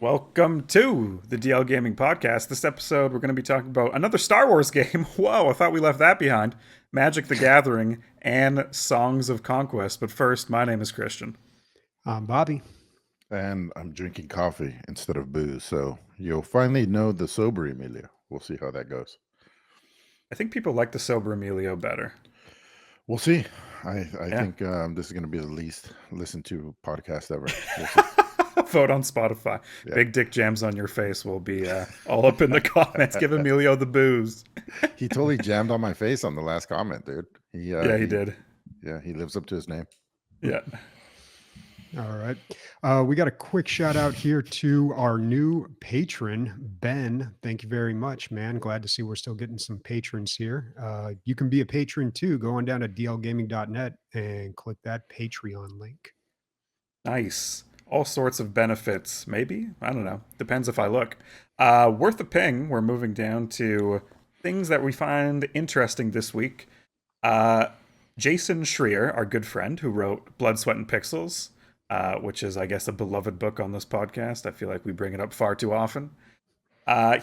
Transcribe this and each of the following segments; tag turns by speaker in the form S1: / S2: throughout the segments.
S1: Welcome to the DL Gaming Podcast. This episode, we're going to be talking about another Star Wars game. Whoa, I thought we left that behind. Magic the Gathering and Songs of Conquest. But first, my name is Christian.
S2: I'm Bobby.
S3: And I'm drinking coffee instead of booze. So you'll finally know the sober Emilio. We'll see how that goes.
S1: I think people like the sober Emilio better.
S3: We'll see. I think this is going to be the least listened to podcast ever. We'll see.
S1: Vote on Spotify. Yeah. Big dick jams on your face will be all up in the comments. Give Emilio the booze.
S3: He totally jammed on my face on the last comment, dude. He
S1: did.
S3: Yeah, he lives up to his name.
S1: Yeah.
S2: All right. We got a quick shout out here to our new patron, Ben. Thank you very much, man. Glad to see we're still getting some patrons here. You can be a patron too. Go on down to dlgaming.net and click that Patreon link.
S1: Nice. All sorts of benefits, maybe? I don't know. Depends if I look. Worth a ping. We're moving down to things that we find interesting this week. Jason Schreier, our good friend, who wrote Blood, Sweat, and Pixels, which is, I guess, a beloved book on this podcast. I feel like we bring it up far too often.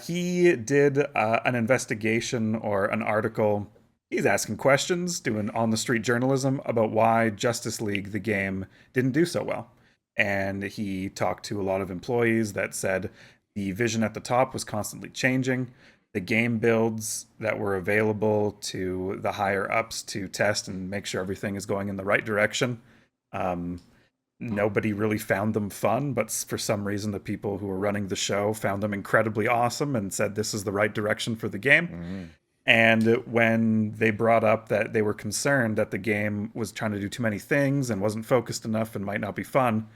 S1: He did an investigation or an article. He's asking questions, doing on-the-street journalism about why Justice League, the game, didn't do so well. And he talked to a lot of employees that said the vision at the top was constantly changing. The game builds that were available to the higher ups to test and make sure everything is going in the right direction. Nobody really found them fun, but for some reason the people who were running the show found them incredibly awesome and said this is the right direction for the game. Mm-hmm. And when they brought up that they were concerned that the game was trying to do too many things and wasn't focused enough and might not be fun,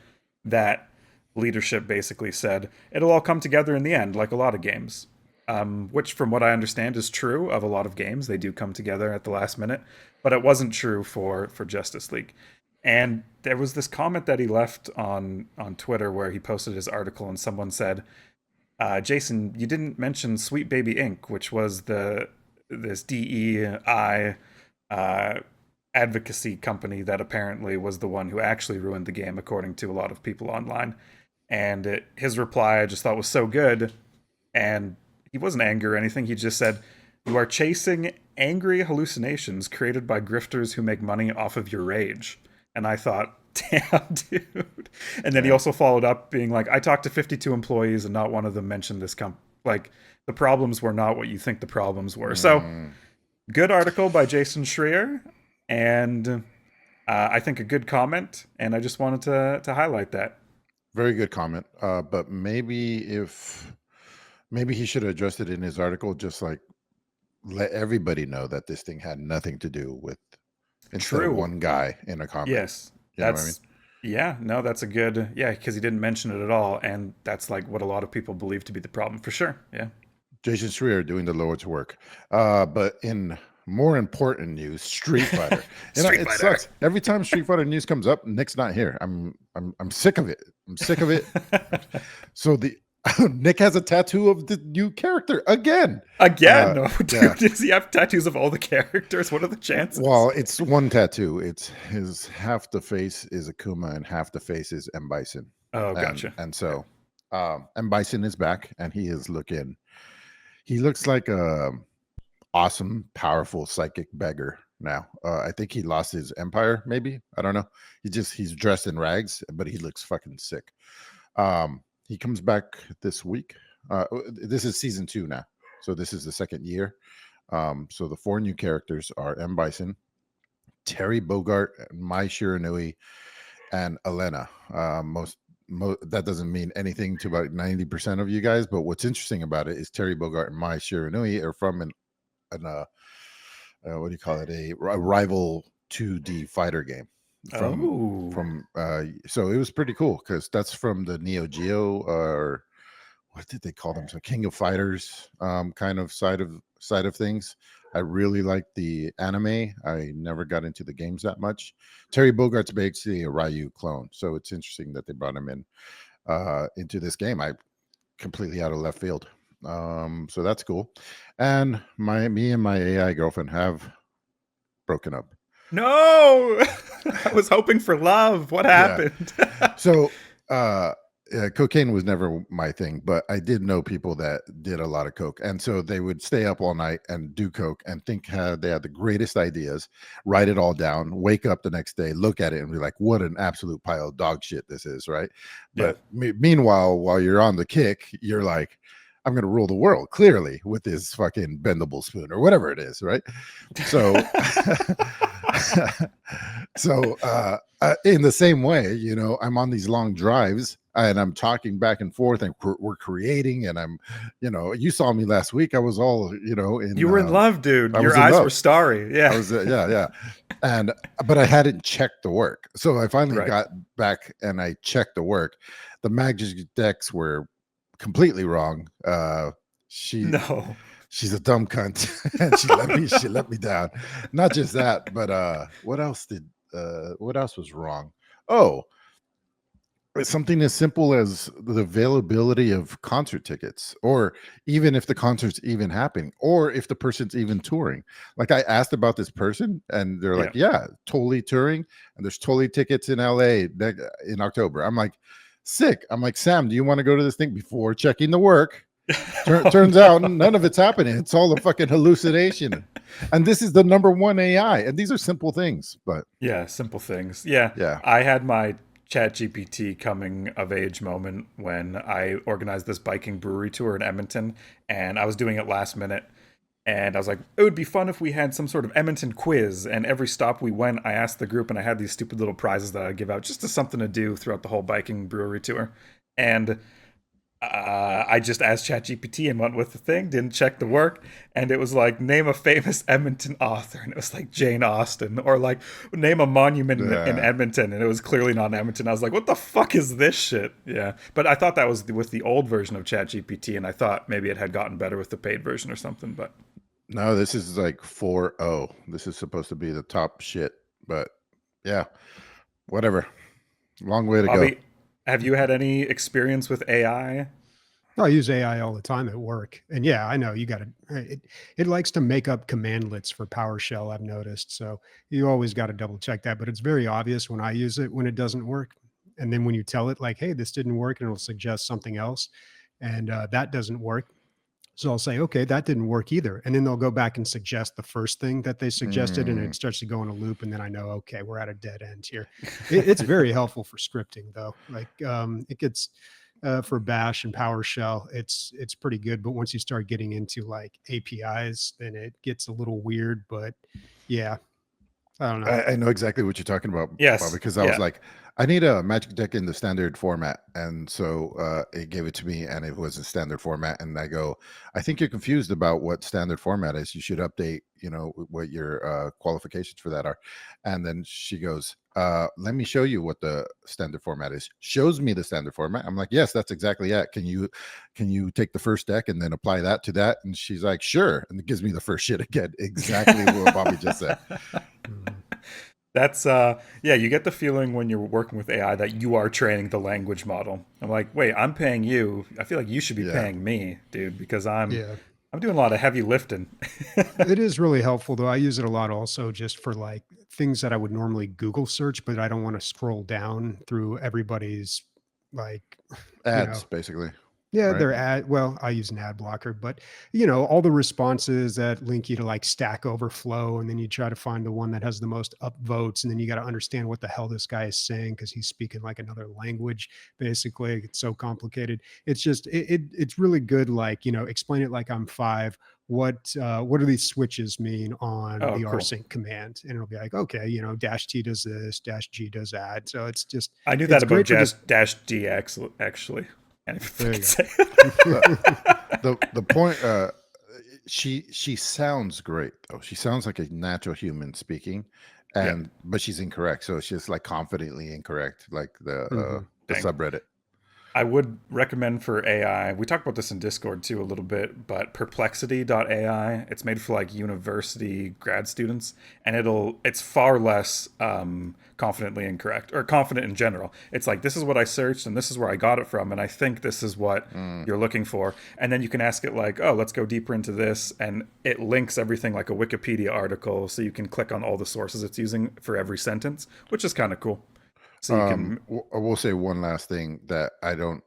S1: that leadership basically said, it'll all come together in the end, like a lot of games. Which, from what I understand, is true of a lot of games. They do come together at the last minute. But it wasn't true for Justice League. And there was this comment that he left on Twitter where he posted his article and someone said, Jason, you didn't mention Sweet Baby Inc., which was this DEI advocacy company that apparently was the one who actually ruined the game, according to a lot of people online. And his reply I just thought was so good. And he wasn't angry or anything. He just said, you are chasing angry hallucinations created by grifters who make money off of your rage. And I thought, damn, dude. And then he also followed up being like, I talked to 52 employees and not one of them mentioned this like, the problems were not what you think the problems were. So, good article by Jason Schreier, and I think a good comment, and I just wanted to highlight that.
S3: Very good comment. But maybe he should have addressed it in his article, just like let everybody know that this thing had nothing to do with instead of one guy in a comment.
S1: Yes, that's. Yeah, no, that's a good, because he didn't mention it at all, and that's like what a lot of people believe to be the problem, for sure, yeah.
S3: Jason Schreier doing the Lord's work. But in more important news, Street Fighter. It sucks. Every time Street Fighter news comes up, Nick's not here. I'm sick of it. So Nick has a tattoo of the new character again.
S1: No, dude. Yeah. Does he have tattoos of all the characters? What are the chances?
S3: Well, it's one tattoo. It's his half the face is Akuma and half the face is M. Bison.
S1: Oh, gotcha.
S3: And so M. Bison is back and he looks like a awesome, powerful psychic beggar now. I think he lost his empire, maybe. I don't know. He's dressed in rags, but he looks fucking sick. He comes back this week. This is season 2 now. So this is the second year. So the 4 new characters are M. Bison, Terry Bogard, Mai Shiranui, and Elena. That doesn't mean anything to about 90% of you guys, but what's interesting about it is Terry Bogard and Mai Shiranui are from what do you call it? A rival 2D fighter game. So it was pretty cool because that's from the Neo Geo or what did they call them? So King of Fighters kind of side of things. I really liked the anime. I never got into the games that much. Terry Bogart's basically a Ryu clone, so it's interesting that they brought him in into this game. I completely out of left field. So that's cool. And me and my AI girlfriend have broken up.
S1: No, I was hoping for love. What happened?
S3: So cocaine was never my thing, but I did know people that did a lot of coke, and so they would stay up all night and do coke and think they had the greatest ideas, write it all down, wake up the next day, look at it, and be like, "What an absolute pile of dog shit this is!" Right?
S1: Yeah.
S3: But meanwhile, while you're on the kick, you're like, "I'm going to rule the world clearly with this fucking bendable spoon or whatever it is." Right? So. So in the same way, you know, I'm on these long drives and I'm talking back and forth and we're creating, and I'm, you know, you saw me last week. I was all, you know,
S1: You were in love, dude.
S3: I
S1: Your
S3: was in
S1: eyes
S3: love.
S1: were starry. Yeah.
S3: I was, yeah. And, but I hadn't checked the work. So I finally
S1: Right.
S3: got back and I checked the work. The magic decks were completely wrong. She's a dumb cunt and she let me down. Not just that, but what else was wrong? Oh, something as simple as the availability of concert tickets, or even if the concert's even happening, or if the person's even touring. Like, I asked about this person and they're like, yeah, totally touring, and there's totally tickets in LA in October. I'm like, sick. I'm like, Sam, do you want to go to this thing? Before checking the work, turns out none of it's happening. It's all a fucking hallucination. And this is the #1 AI, and these are simple things, but
S1: yeah, simple things. Yeah. I had my ChatGPT coming of age moment when I organized this biking brewery tour in Edmonton, and I was doing it last minute. And I was like, it would be fun if we had some sort of Edmonton quiz. And every stop we went, I asked the group, and I had these stupid little prizes that I'd give out just as something to do throughout the whole biking brewery tour. And I just asked ChatGPT and went with the thing, didn't check the work, and it was like, name a famous Edmonton author, and it was like Jane Austen, or like, name a monument in Edmonton, and it was clearly not in Edmonton. I was like, what the fuck is this shit? Yeah, but I thought that was with the old version of ChatGPT, and I thought maybe it had gotten better with the paid version or something, but
S3: no, this is like 4.0. This is supposed to be the top shit, but yeah, whatever. Long way to
S1: Bobby,
S3: go.
S1: have you had any experience with AI?
S2: I use AI all the time at work. And yeah, I know you got to, it likes to make up commandlets for PowerShell, I've noticed. So you always got to double check that. But it's very obvious when I use it when it doesn't work. And then when you tell it, like, hey, this didn't work, and it'll suggest something else. And that doesn't work. So I'll say, okay, that didn't work either. And then they'll go back and suggest the first thing that they suggested, and it starts to go in a loop. And then I know, okay, we're at a dead end here. It's very helpful for scripting, though. Like it gets for Bash and PowerShell, it's pretty good. But once you start getting into like APIs, then it gets a little weird. But yeah, I don't know.
S3: I know exactly what you're talking about,
S1: Yes,
S3: Bob, because I was like, I need a magic deck in the standard format. And so it gave it to me, and it was a standard format. And I go, I think you're confused about what standard format is. You should update, you know, what your qualifications for that are. And then she goes, let me show you what the standard format is. Shows me the standard format. I'm like, yes, that's exactly it. Can you take the first deck and then apply that to that? And she's like, sure. And it gives me the first shit again. Exactly what Bobby just said.
S1: That's yeah, you get the feeling when you're working with AI that you are training the language model. I'm like, wait, I'm paying you. I feel like you should be paying me, dude, because I'm doing a lot of heavy lifting.
S2: It is really helpful, though. I use it a lot also just for like things that I would normally Google search, but I don't want to scroll down through everybody's like
S3: ads, basically.
S2: Yeah,
S3: right?
S2: they're well, I use an ad blocker, but all the responses that link you to like Stack Overflow, and then you try to find the one that has the most upvotes, and then you got to understand what the hell this guy is saying because he's speaking like another language. Basically, it's so complicated. It's just it's really good. Like explain it like I'm 5. What do these switches mean on the
S1: cool.
S2: rsync command? And it'll be like, okay, -T does this, -G does that. So it's just
S1: I knew that about -D actually. And
S3: the point she sounds great though. She sounds like a natural human speaking, but she's incorrect. So she's like confidently incorrect, like the subreddit.
S1: I would recommend for AI, we talked about this in Discord too a little bit, but perplexity.ai, it's made for like university grad students, and it's far less confidently incorrect, or confident in general. It's like, this is what I searched and this is where I got it from, and I think this is what you're looking for. And then you can ask it like, oh, let's go deeper into this, and it links everything like a Wikipedia article, so you can click on all the sources it's using for every sentence, which is kind of cool. So you can.
S3: I will say one last thing that I don't.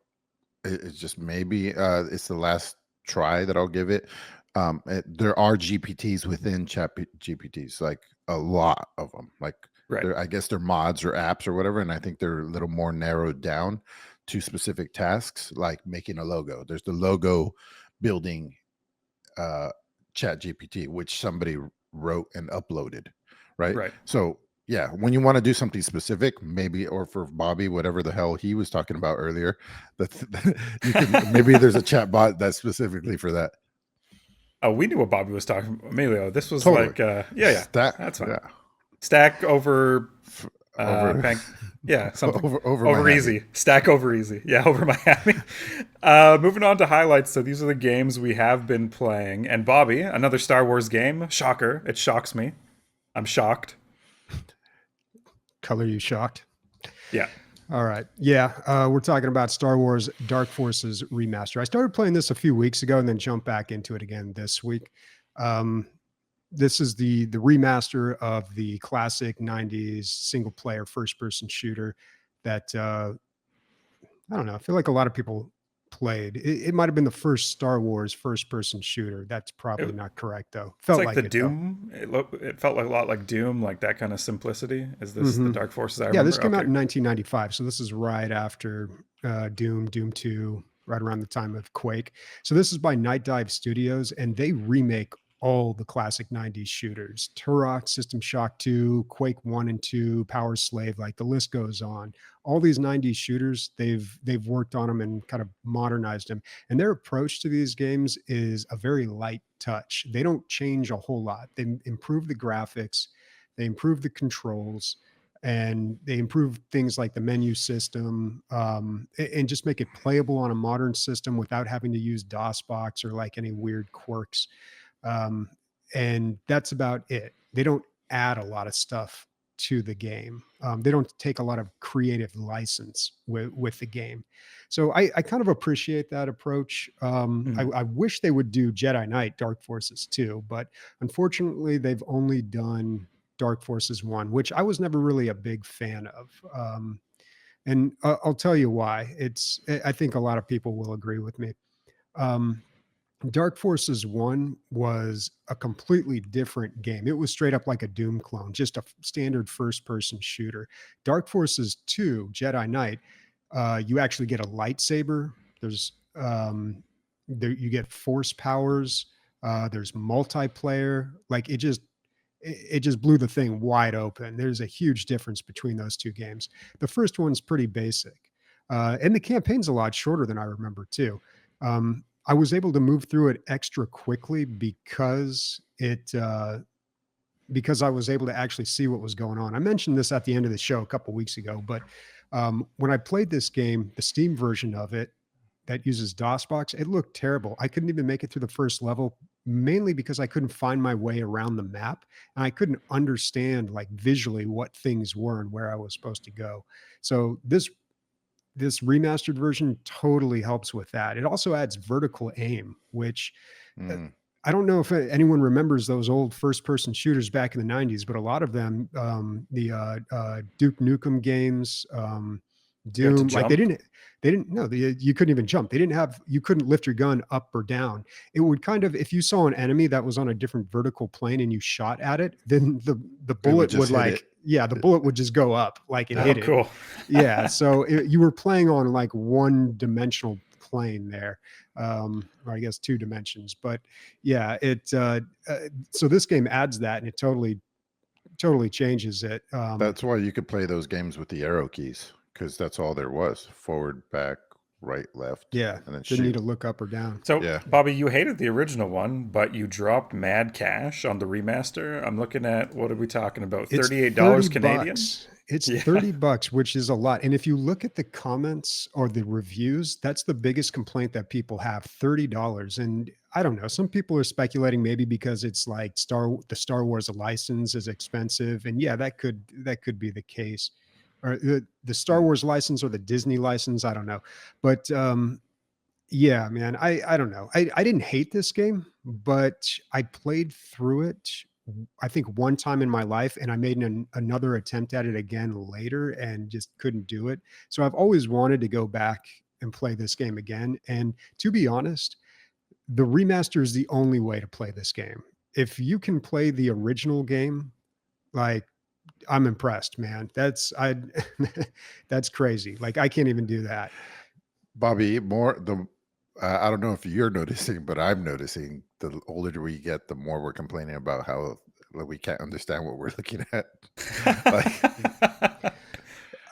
S3: It's just maybe it's the last try that I'll give it. There are GPTs within Chat GPTs, like a lot of them. Like
S1: Right.
S3: I guess they're mods or apps or whatever, and I think they're a little more narrowed down to specific tasks, like making a logo. There's the logo building Chat GPT, which somebody wrote and uploaded, right?
S1: Right.
S3: So yeah, when you want to do something specific, maybe, or for Bobby, whatever the hell he was talking about earlier, you can maybe there's a chat bot that's specifically for that.
S1: Oh, we knew what Bobby was talking about. Emilio, this was
S3: Totally.
S1: like, yeah, that's fine.
S3: Yeah.
S1: Stack over,
S3: Over,
S1: yeah, something
S3: over
S1: over
S3: Miami.
S1: easy. Stack over easy. Yeah, over Miami. Moving on to highlights. So these are the games we have been playing. And Bobby, another Star Wars game. Shocker. It shocks me. I'm shocked.
S2: Color you shocked?
S1: Yeah.
S2: All right. Yeah. We're talking about Star Wars Dark Forces Remaster. I started playing this a few weeks ago and then jumped back into it again this week. This is the remaster of the classic 90s single player first person shooter that I don't know. I feel like a lot of people played. It might have been the first Star Wars first person shooter. That's probably not correct though.
S1: It's
S2: Felt
S1: like the
S2: it,
S1: Doom. It felt like a lot like Doom, like that kind of simplicity. Is this the Dark Forces I remember?
S2: Yeah, this came out in 1995. So this is right after Doom 2, right around the time of Quake. So this is by Nightdive Studios, and they remake all the classic 90s shooters. Turok, System Shock 2, Quake 1 and 2, Power Slave, like the list goes on. All these 90s shooters, they've worked on them and kind of modernized them. And their approach to these games is a very light touch. They don't change a whole lot. They improve the graphics, they improve the controls, and they improve things like the menu system, and just make it playable on a modern system without having to use DOSBox or like any weird quirks. And that's about it. They don't add a lot of stuff to the game. They don't take a lot of creative license with the game. So I kind of appreciate that approach. I wish they would do Jedi Knight Dark Forces too, but unfortunately they've only done Dark Forces 1, which I was never really a big fan of. And I'll tell you why. I think a lot of people will agree with me. Dark Forces 1 was a completely different game. It was straight up like a Doom clone, just a standard first person shooter. Dark Forces 2, Jedi Knight, you actually get a lightsaber. There's you get force powers. There's multiplayer. Like it just blew the thing wide open. There's a huge difference between those two games. The first one's pretty basic, and the campaign's a lot shorter than I remember too. I was able to move through it extra quickly because because I was able to actually see what was going on. I mentioned this at the end of the show a couple weeks ago, but when I played this game, the Steam version of it that uses DOSBox, it looked terrible. I couldn't even make it through the first level, mainly because I couldn't find my way around the map and I couldn't understand like visually what things were and where I was supposed to go. So this remastered version totally helps with that. It also adds vertical aim, which I don't know if anyone remembers those old first person shooters back in the 90s, but a lot of them, the Duke Nukem games, Doom, like they didn't know you couldn't even jump. You couldn't lift your gun up or down. It would kind of, if you saw an enemy that was on a different vertical plane and you shot at it, then the bullet would like, yeah, the bullet would just go up like it hit it.
S1: Cool.
S2: Yeah. So you were playing on like one dimensional plane there, or I guess 2 dimensions, but yeah, so this game adds that and it totally changes it.
S3: That's why you could play those games with the arrow keys, because that's all there was: forward, back, right, left.
S2: Yeah,
S3: and then
S2: didn't need to look up or down.
S1: So,
S3: Yeah.
S1: Bobby, you hated the original one, but you dropped mad cash on the remaster. I'm looking at, what are we talking about? $38 Canadian?
S2: It's $30, which is a lot. And if you look at the comments or the reviews, that's the biggest complaint that people have, $30. And I don't know, some people are speculating maybe because it's like the Star Wars license is expensive. And yeah, that could be the case. Or the Star Wars license or the Disney license, I don't know. But yeah, man, I don't know. I didn't hate this game, but I played through it I think one time in my life, and I made another attempt at it again later and just couldn't do it. So I've always wanted to go back and play this game again. And to be honest, the remaster is the only way to play this game. If you can play the original game, like, I'm impressed, man. That's crazy. Like, I can't even do that.
S3: Bobby, I don't know if you're noticing, but I'm noticing the older we get, the more we're complaining about how we can't understand what we're looking at. Like,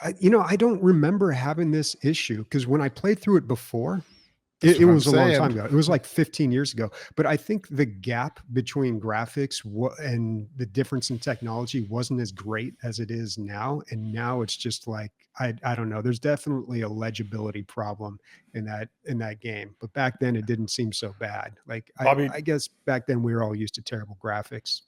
S2: I don't remember having this issue because when I played through it before,
S3: That's
S2: it
S3: what I'm
S2: was a long time
S3: saying.
S2: ago. It was like 15 years ago. But I think the gap between graphics and the difference in technology wasn't as great as it is now. And now it's just like, I don't know. There's definitely a legibility problem in that game. But back then it didn't seem so bad. Like,
S1: Bobby,
S2: I guess back then we were all used to terrible graphics.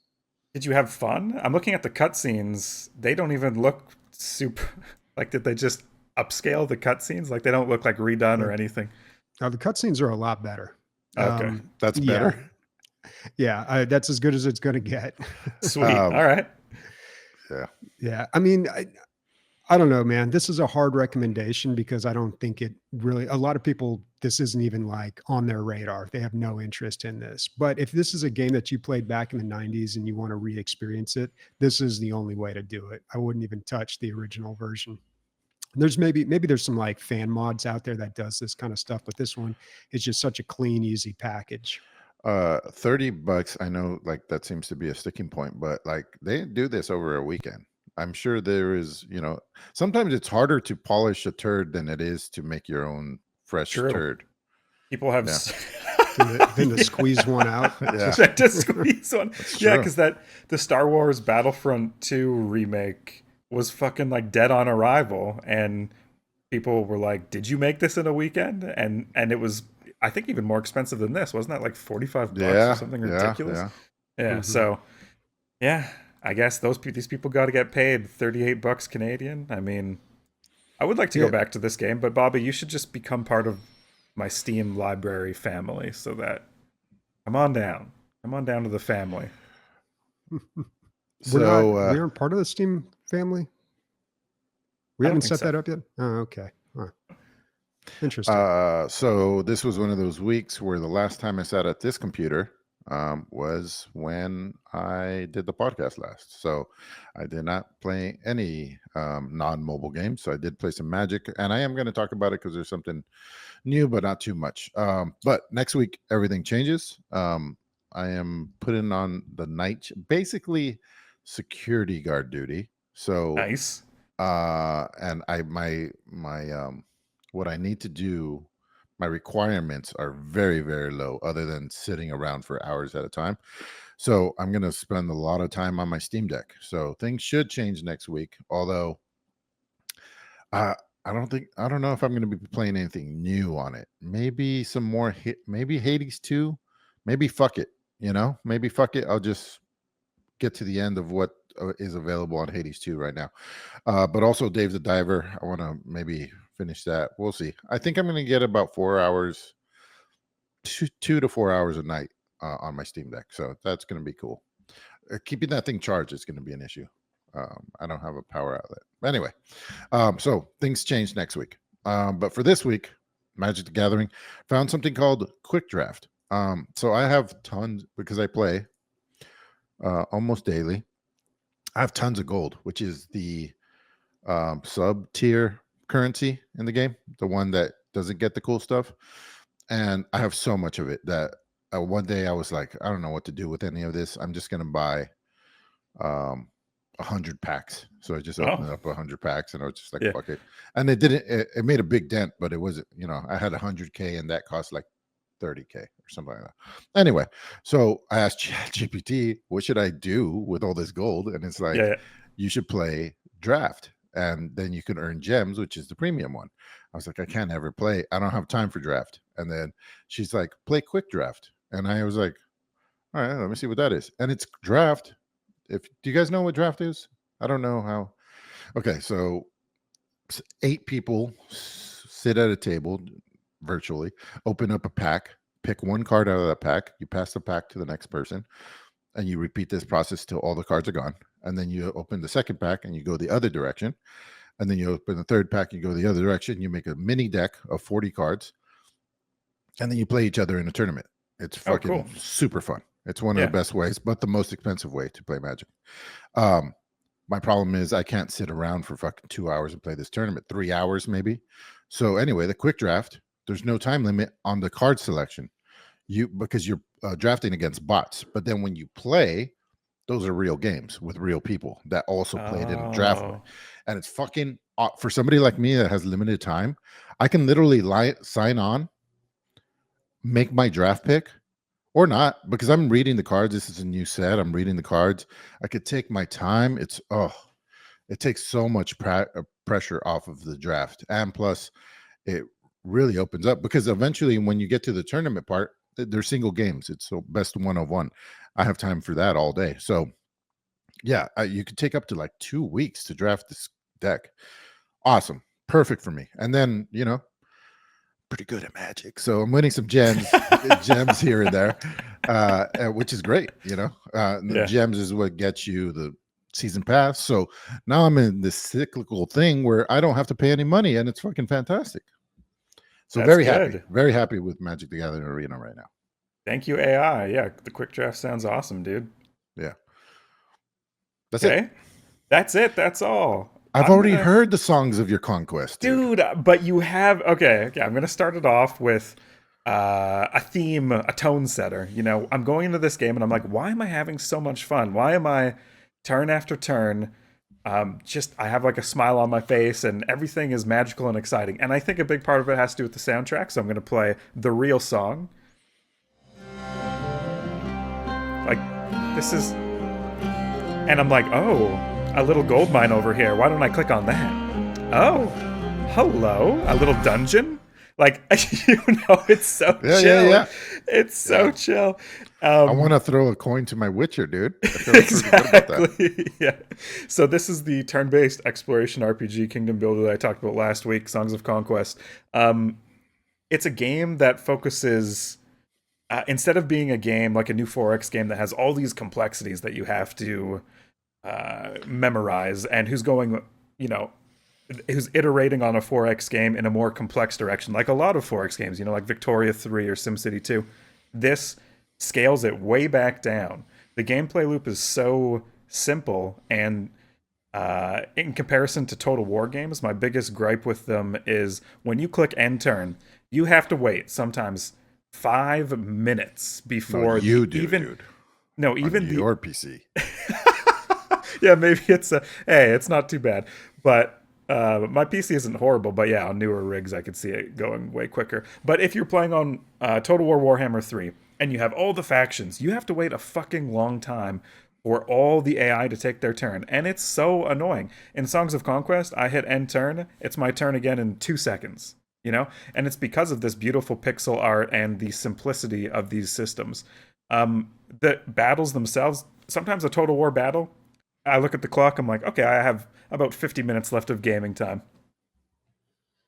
S1: did you have fun? I'm looking at the cutscenes. They don't even look super. Like, did they just upscale the cutscenes? Like, they don't look like redone or anything.
S2: Now the cutscenes are a lot better.
S1: Okay.
S3: That's
S2: Yeah.
S3: better.
S2: Yeah, that's as good as it's going to get.
S1: Sweet. All right.
S3: Yeah.
S2: Yeah, I mean, I don't know, man. This is a hard recommendation because I don't think it really, a lot of people, this isn't even like on their radar. They have no interest in this. But if this is a game that you played back in the 90s and you want to re-experience it, this is the only way to do it. I wouldn't even touch the original version. There's maybe there's some like fan mods out there that does this kind of stuff, but this one is just such a clean, easy package.
S3: $30. I know, like, that seems to be a sticking point, but like they do this over a weekend. I'm sure there is, sometimes it's harder to polish a turd than it is to make your own fresh
S1: True.
S3: turd.
S1: People have
S2: Then to squeeze one out.
S3: Yeah.
S1: to squeeze one.
S3: That's
S1: Yeah,
S3: true.
S1: because the Star Wars Battlefront 2 remake was fucking like dead on arrival, and people were like, "Did you make this in a weekend?" And it was, I think, even more expensive than this. Wasn't that like $45
S3: Yeah,
S1: or something
S3: yeah,
S1: ridiculous? Yeah.
S2: Mhm.
S1: So, yeah, I guess these people got to get paid $38 Canadian. I mean, I would like to
S2: Yeah.
S1: go back to this game, but Bobby, you should just become part of my Steam library family so that come on down. Come on down to the family.
S2: We
S3: So
S2: aren't part of the Steam family. We
S1: I don't
S2: haven't
S1: think
S2: set
S1: so.
S2: that up yet. Oh, okay. Huh. Interesting.
S3: so this was one of those weeks where the last time I sat at this computer was when I did the podcast last. So I did not play any non-mobile games. So I did play some Magic, and I am going to talk about it because there's something new, but not too much. But next week everything changes. I am putting on the night, basically security guard duty. So
S1: Nice.
S3: and my what I need to do, my requirements are very, very low, other than sitting around for hours at a time. So I'm going to spend a lot of time on my Steam Deck. So things should change next week. Although I don't know if I'm going to be playing anything new on it. Maybe some more maybe Hades 2. Maybe fuck it. Maybe fuck it. I'll just get to the end of what is available on Hades 2 right now. But also Dave the Diver. I want to maybe finish that. We'll see. I think I'm going to get about 4 hours, 2 to 4 hours a night on my Steam Deck. So that's going to be cool. Keeping that thing charged is going to be an issue. I don't have a power outlet. Anyway, so things change next week. But for this week, Magic the Gathering found something called Quick Draft. So I have tons because I play almost daily. I have tons of gold, which is the sub tier currency in the game, the one that doesn't get the cool stuff. And I have so much of it that one day I was like, I don't know what to do with any of this. I'm just going to buy 100 packs. So I just opened up 100 packs, and I was just like, fuck it. And it made a big dent, but it wasn't, I had 100K and that cost like 30K or something like that. Anyway, so I asked ChatGPT, what should I do with all this gold? And it's like, you should play draft, and then you can earn gems, which is the premium one. I was like, I can't ever play. I don't have time for draft. And then she's like, play quick draft. And I was like, all right, let me see what that is. And it's draft. Do you guys know what draft is? I don't know how. Okay, so 8 people sit at a table virtually, open up a pack, pick one card out of that pack. You pass the pack to the next person. and you repeat this process till all the cards are gone. And then you open the second pack and you go the other direction. And then you open the third pack, you go the other direction. You make a mini deck of 40 cards, and then you play each other in a tournament. It's fucking
S1: cool.
S3: super fun. It's one of
S1: Yeah.
S3: the best ways, but the most expensive way to play Magic. My problem is I can't sit around for fucking 2 hours and play this tournament, 3 hours maybe. So anyway, the quick draft, there's no time limit on the card selection. Because you're drafting against bots, but then when you play, those are real games with real people that also played in a draft way. And it's fucking for somebody like me that has limited time. I can literally sign on, make my draft pick, or not, because I'm reading the cards. This is a new set. I'm reading the cards. I could take my time. It takes so much pressure off of the draft, and plus, it really opens up, because eventually, when you get to the tournament part, they're single games. It's so best one of one. I have time for that all day. So yeah, you could take up to like 2 weeks to draft this deck. Awesome. Perfect for me. And then, pretty good at Magic. So I'm winning some gems, gems here and there, which is great. Gems is what gets you the season pass. So now I'm in this cyclical thing where I don't have to pay any money, and it's fucking fantastic. So
S1: That's
S3: very happy with Magic the Gathering Arena right now.
S1: Thank you, AI. Yeah, the quick draft sounds awesome, dude.
S3: Yeah. That's it.
S1: That's it. That's all.
S3: I've already heard the Songs of your Conquest.
S1: Dude, but you have... Okay, I'm going to start it off with a theme, a tone setter. I'm going into this game and I'm like, why am I having so much fun? Why am I turn after turn... I have like a smile on my face and everything is magical and exciting. And I think a big part of it has to do with the soundtrack. So I'm going to play the real song. Like, this is... And I'm like, oh, a little gold mine over here. Why don't I click on that? Oh, hello, a little dungeon. Like, it's so chill. Yeah. It's so chill.
S3: I want to throw a coin to my Witcher, dude.
S1: Exactly. Yeah. So this is the turn-based exploration RPG kingdom builder that I talked about last week, Songs of Conquest. It's a game that focuses, instead of being a game like a new 4X game that has all these complexities that you have to memorize, and who's going, who's iterating on a 4X game in a more complex direction, like a lot of 4X games, like Victoria 3 or SimCity 2. This scales it way back down. The gameplay loop is so simple, and in comparison to Total War games, my biggest gripe with them is when you click end turn, you have to wait sometimes 5 minutes before
S3: dude.
S1: No, even
S3: on your PC.
S1: Yeah, maybe it's not too bad, but my PC isn't horrible. But yeah, on newer rigs, I could see it going way quicker. But if you're playing on Total War Warhammer 3 and you have all the factions, you have to wait a fucking long time for all the AI to take their turn, and it's so annoying. In Songs of Conquest, I hit end turn, it's my turn again in 2 seconds. And it's because of this beautiful pixel art and the simplicity of these systems. The battles themselves, sometimes a Total War battle, I look at the clock, I'm like, okay, I have about 50 minutes left of gaming time.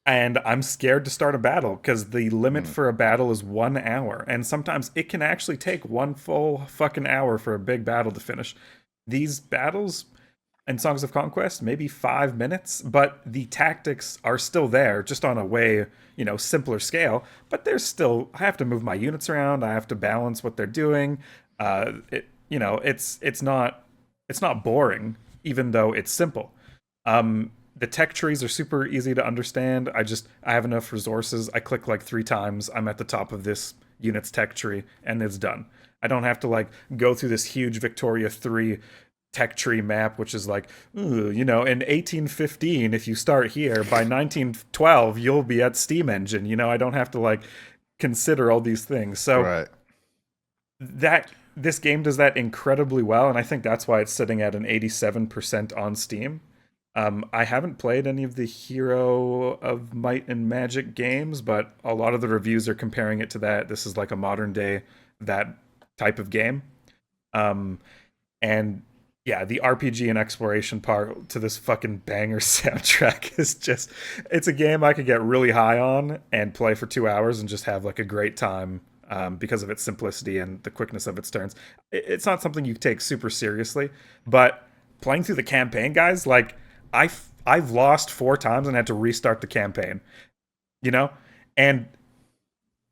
S1: And I'm scared to start a battle because the limit for a battle is 1 hour. And sometimes it can actually take 1 full fucking hour for a big battle to finish. These battles in Songs of Conquest, maybe 5 minutes, but the tactics are still there, just on a way, simpler scale. But there's still, I have to move my units around. I have to balance what they're doing. It's not boring, even though it's simple. The tech trees are super easy to understand. I have enough resources. I click like 3 times. I'm at the top of this unit's tech tree, and it's done. I don't have to go through this huge Victoria 3 tech tree map, which is like, in 1815, if you start here, by 1912, you'll be at steam engine. I don't have to consider all these things. So
S3: right.
S1: This game does that incredibly well, and I think that's why it's sitting at an 87% on Steam. I haven't played any of the Hero of Might and Magic games, but a lot of the reviews are comparing it to that. This is like a modern day, that type of game. And yeah, the RPG and exploration part to this fucking banger soundtrack is it's a game I could get really high on and play for 2 hours and just have a great time because of its simplicity and the quickness of its turns. It's not something you take super seriously, but playing through the campaign, guys, like I've lost 4 times and had to restart the campaign, you know, and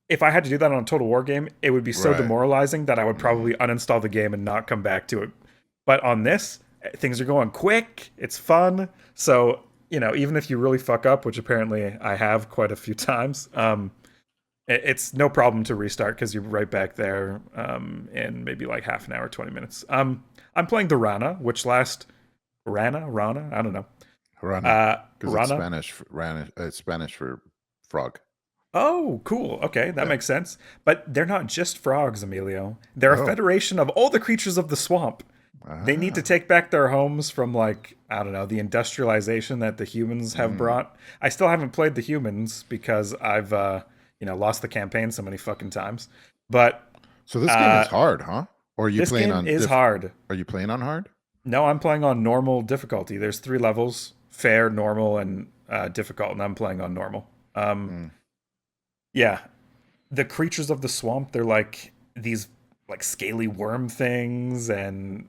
S1: if I had to do that on a Total War game, it would be so
S3: Right.
S1: demoralizing that I would probably uninstall the game and not come back to it. But on this, things are going quick. It's fun. So, even if you really fuck up, which apparently I have quite a few times, it's no problem to restart because you're right back there in maybe like half an hour, 20 minutes. I'm playing the Rana, which Rana? I don't know.
S3: Rana, because it's
S1: Rana?
S3: Spanish. Rana, it's Spanish for frog.
S1: Oh, cool. Okay, that
S3: Yeah.
S1: makes sense. But they're not just frogs, Emilio. They're a
S3: Oh.
S1: federation of all the creatures of the swamp. They need to
S3: Ah.
S1: take back their homes from, like, I don't know, the industrialization that the humans have brought. I still haven't played the humans because I've lost the campaign so many fucking times. But
S3: So this game is hard, huh? Or are you
S1: this
S3: playing
S1: game
S3: on
S1: is hard.
S3: Are you playing on hard?
S1: No, I'm playing on normal difficulty. There's 3 levels: fair, normal, and difficult, and I'm playing on normal. Yeah, the creatures of the swamp, they're like these like scaly worm things and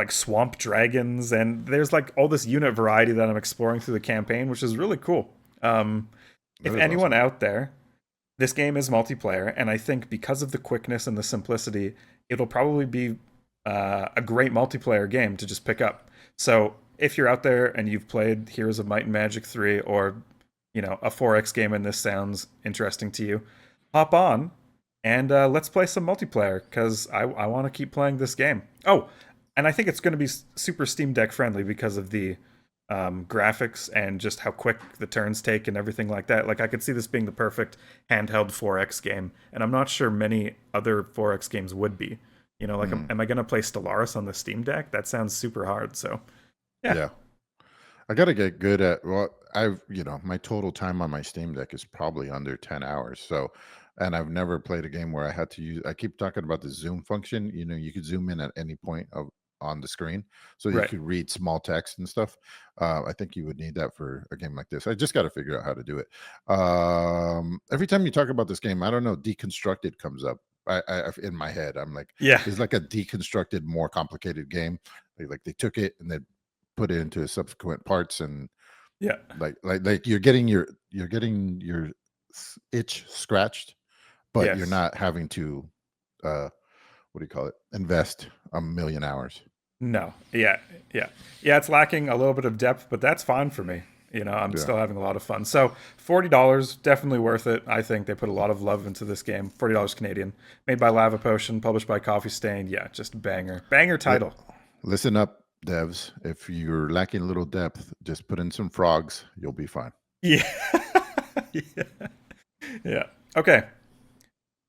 S1: swamp dragons, and there's like all this unit variety that I'm exploring through the campaign, which is really cool. If
S3: That is
S1: anyone
S3: awesome.
S1: out there, this game is multiplayer, and I think because of the quickness and the simplicity, it'll probably be a great multiplayer game to just pick up. So if you're out there and you've played Heroes of Might and Magic 3, or a 4X game and this sounds interesting to you, hop on and let's play some multiplayer because I want to keep playing this game. Oh, and I think it's going to be super Steam Deck friendly because of the graphics and just how quick the turns take and everything like that. Like, I could see this being the perfect handheld 4X game, and I'm not sure many other 4X games would be. Like, am I going to play Stellaris on the Steam Deck? That sounds super hard. So, yeah.
S3: Yeah. I got to get good at, my total time on my Steam Deck is probably under 10 hours. So, and I've never played a game where I keep talking about the zoom function. You could zoom in at any point on the screen so you
S1: Right.
S3: could read small text and stuff. I think you would need that for a game like this. I just got to figure out how to do it. Every time you talk about this game, I don't know, Deconstructed comes up. In my head, I'm like,
S1: Yeah.
S3: it's like a deconstructed, more complicated game. Like they took it and they put it into subsequent parts, and
S1: Yeah.
S3: like you're getting your itch scratched, but you're
S1: Yes.
S3: not having to what do you call it, invest a million hours.
S1: No. Yeah. Yeah. Yeah. It's lacking a little bit of depth, but that's fine for me. I'm
S3: Yeah.
S1: still having a lot of fun. So $40, definitely worth it. I think they put a lot of love into this game. $40 Canadian, made by Lava Potion, published by Coffee Stain. Yeah, just banger title.
S3: Listen up, devs. If you're lacking a little depth, just put in some frogs. You'll be fine.
S1: Yeah. Yeah. Yeah. Okay.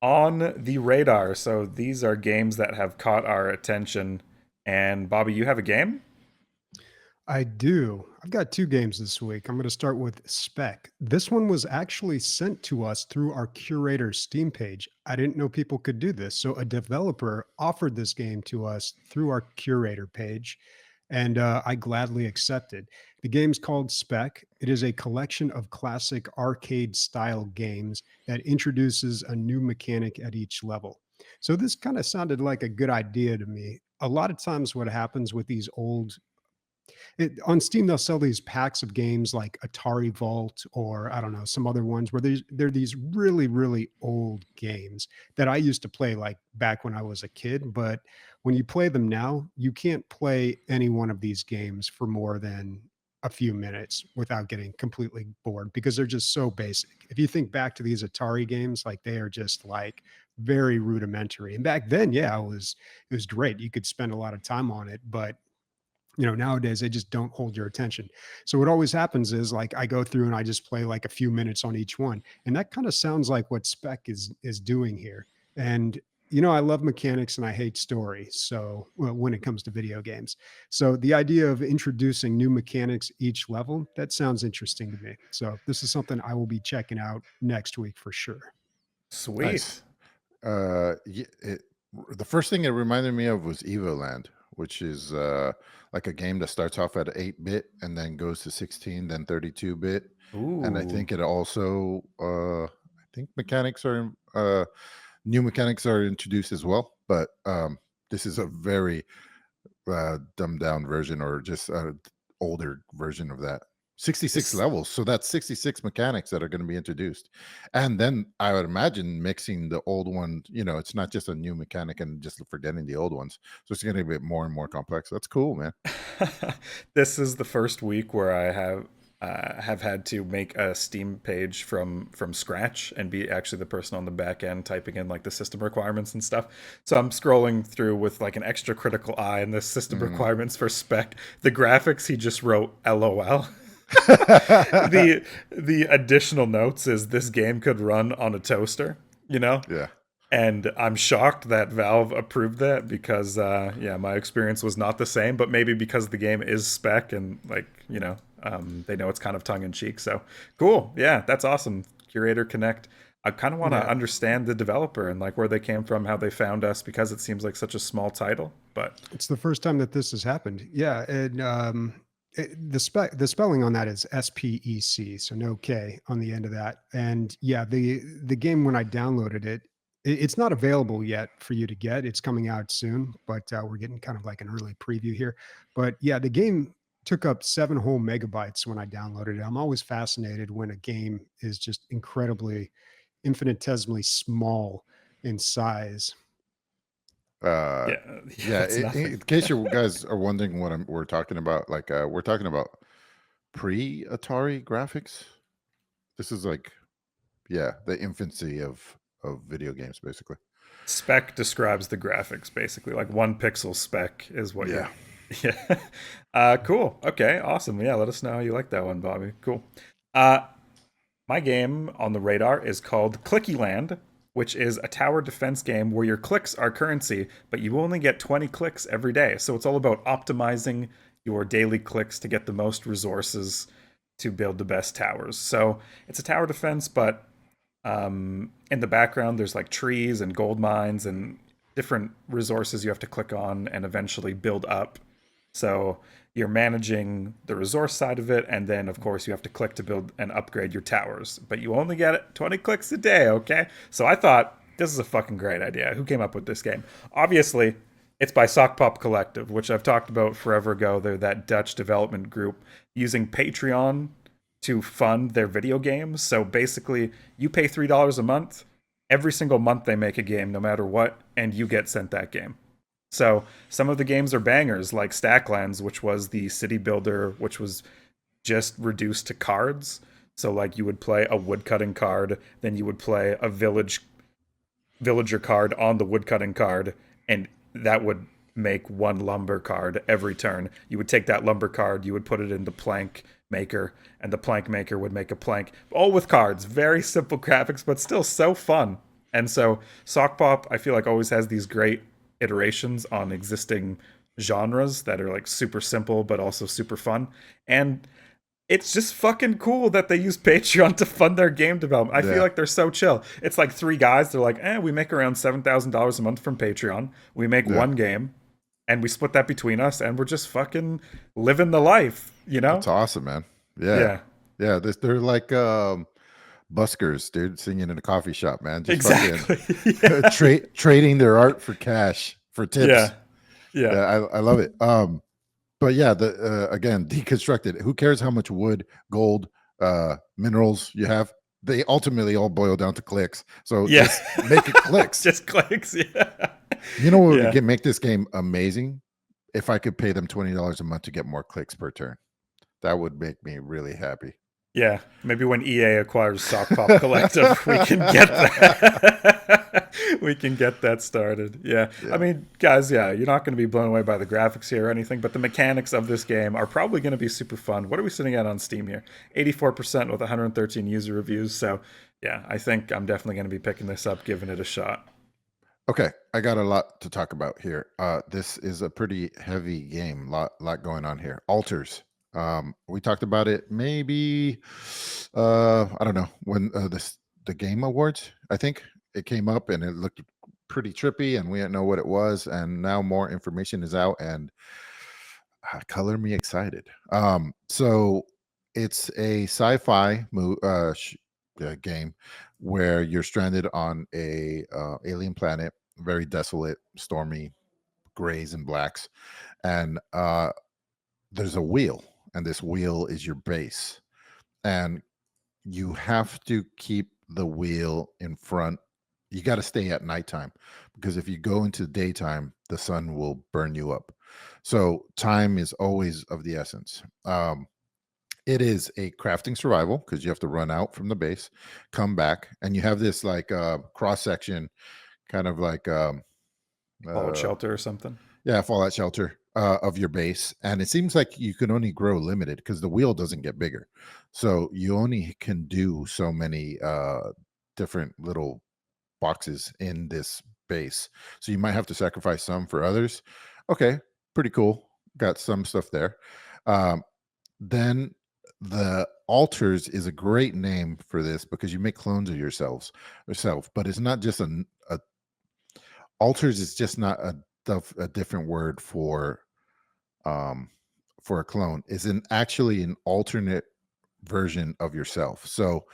S1: On the radar. So these are games that have caught our attention. And Bobby, you have a game?
S2: I do. I've got 2 games this week. I'm going to start with Spec. This one was actually sent to us through our curator Steam page. I didn't know people could do this. So a developer offered this game to us through our curator page, and I gladly accepted. The game's called Spec. It is a collection of classic arcade style games that introduces a new mechanic at each level. So this kind of sounded like a good idea to me. A lot of times, what happens with these on Steam, they'll sell these packs of games like Atari Vault, or I don't know, some other ones where they're these really, really old games that I used to play like back when I was a kid. But when you play them now, you can't play any one of these games for more than a few minutes without getting completely bored because they're just so basic. If you think back to these Atari games, like they are just like very rudimentary. And back then, yeah, it was great. You could spend a lot of time on it, but nowadays they just don't hold your attention. So what always happens is like I go through and I just play like a few minutes on each one. And that kind of sounds like what Spec is doing here. And I love mechanics and I hate story. So when it comes to video games. So the idea of introducing new mechanics each level, that sounds interesting to me. So this is something I will be checking out next week for sure.
S3: Nice.
S1: Sweet.
S3: The first thing it reminded me of was Evoland, which is like a game that starts off at 8-bit and then goes to 16, then 32-bit. And I
S1: Ooh.
S3: think it also think mechanics are new mechanics are introduced as well, but this is a very dumbed down version, or just older version of that. 66 levels, so that's 66 mechanics that are going to be introduced. And then I would imagine mixing the old one, it's not just a new mechanic and just forgetting the old ones, so it's going to get more and more complex. That's cool, man.
S1: This is the first week where I have had to make a Steam page from scratch and be actually the person on the back end typing in like the system requirements and stuff. So I'm scrolling through with like an extra critical eye and the system requirements for spec. The graphics, he just wrote LOL. The additional notes is this game could run on a toaster,
S3: Yeah.
S1: And I'm shocked that Valve approved that because, my experience was not the same. But maybe because the game is spec and they know it's kind of tongue in cheek. So cool, yeah, that's awesome. Curator Connect. I kind of want to understand the developer and like where they came from, how they found us, because it seems like such a small title. But
S2: it's the first time that this has happened. Yeah, and the spelling on that is SPEC, so no K on the end of that. And yeah, the game, when I downloaded it, it's not available yet for you to get. It's coming out soon, but we're getting kind of like an early preview here. But yeah, the game took up 7 whole megabytes when I downloaded it. I'm always fascinated when a game is just incredibly, infinitesimally small in size.
S3: In case you guys are wondering what we're talking about, like we're talking about pre-Atari graphics. This is like, the infancy of video games, basically.
S1: Spec describes the graphics, basically. Like 1 pixel spec is what you're... Yeah. Cool. Okay, awesome. Yeah, let us know how you like that one, Bobby. Cool. My game on the radar is called Clickyland, which is a tower defense game where your clicks are currency, but you only get 20 clicks every day. So it's all about optimizing your daily clicks to get the most resources to build the best towers. So it's a tower defense, but in the background, there's like trees and gold mines and different resources you have to click on and eventually build up. So you're managing the resource side of it, and then of course you have to click to build and upgrade your towers. But you only get 20 clicks a day, okay? So I thought, this is a fucking great idea. Who came up with this game? Obviously, it's by Sock Pop Collective, which I've talked about forever ago. They're that Dutch development group using Patreon to fund their video games. So basically, you pay $3 a month. Every single month they make a game, no matter what, and you get sent that game. So some of the games are bangers, like Stacklands, which was the city builder, which was just reduced to cards. So like you would play a woodcutting card, then you would play a villager card on the woodcutting card, and that would make 1 lumber card every turn. You would take that lumber card, you would put it in the plank maker, and the plank maker would make a plank, all with cards. Very simple graphics, but still so fun. And so Sock Pop, I feel like, always has these great iterations on existing genres that are like super simple but also super fun. And it's just fucking cool that they use Patreon to fund their game development. I feel like they're so chill. It's like 3 guys, they're like, we make around $7,000 a month from Patreon. We make 1 game and we split that between us, and we're just fucking living the life,
S3: That's awesome, man. Yeah. They're like buskers, dude, singing in a coffie shop, man. Just fucking trading their art for cash, for tips. I love it. But yeah, again, deconstructed. Who cares how much wood, gold, minerals you have? They ultimately all boil down to clicks. So just make it clicks.
S1: Just clicks. Yeah.
S3: You know what would make this game amazing? If I could pay them $20 a month to get more clicks per turn. That would make me really happy.
S1: Yeah, maybe when EA acquires Sock Pop Collective, we can get that. We can get that started. Yeah. I mean, guys, you're not going to be blown away by the graphics here or anything, but the mechanics of this game are probably going to be super fun. What are we sitting at on Steam here? 84% with 113 user reviews. So, yeah, I think I'm definitely going to be picking this up, giving it a shot.
S3: Okay, I got a lot to talk about here. This is a pretty heavy game. Lot going on here. Altars. We talked about it maybe I don't know when the Game Awards, I think it came up and it looked pretty trippy and we didn't know what it was, and now more information is out and color me excited. So it's a sci-fi game where you're stranded on a alien planet, very desolate, stormy, grays and blacks, and there's a wheel, and this wheel is your base, and you have to keep the wheel in front. You got to stay at nighttime, because if you go into daytime, the sun will burn you up. So time is always of the essence. It is a crafting survival, because you have to run out from the base, come back, and you have this like cross section, kind of like
S1: Fallout Shelter or something.
S3: yeah, fallout shelter of your base, and it seems like you can only grow limited because the wheel doesn't get bigger, so you only can do so many different little boxes in this base, so you might have to sacrifice some for others. Okay, pretty cool, got some stuff there. Then the altars is a great name for this, because you make clones of yourself, but it's not just a altars is just not a different word for a clone. Is an actually an alternate version of yourself. So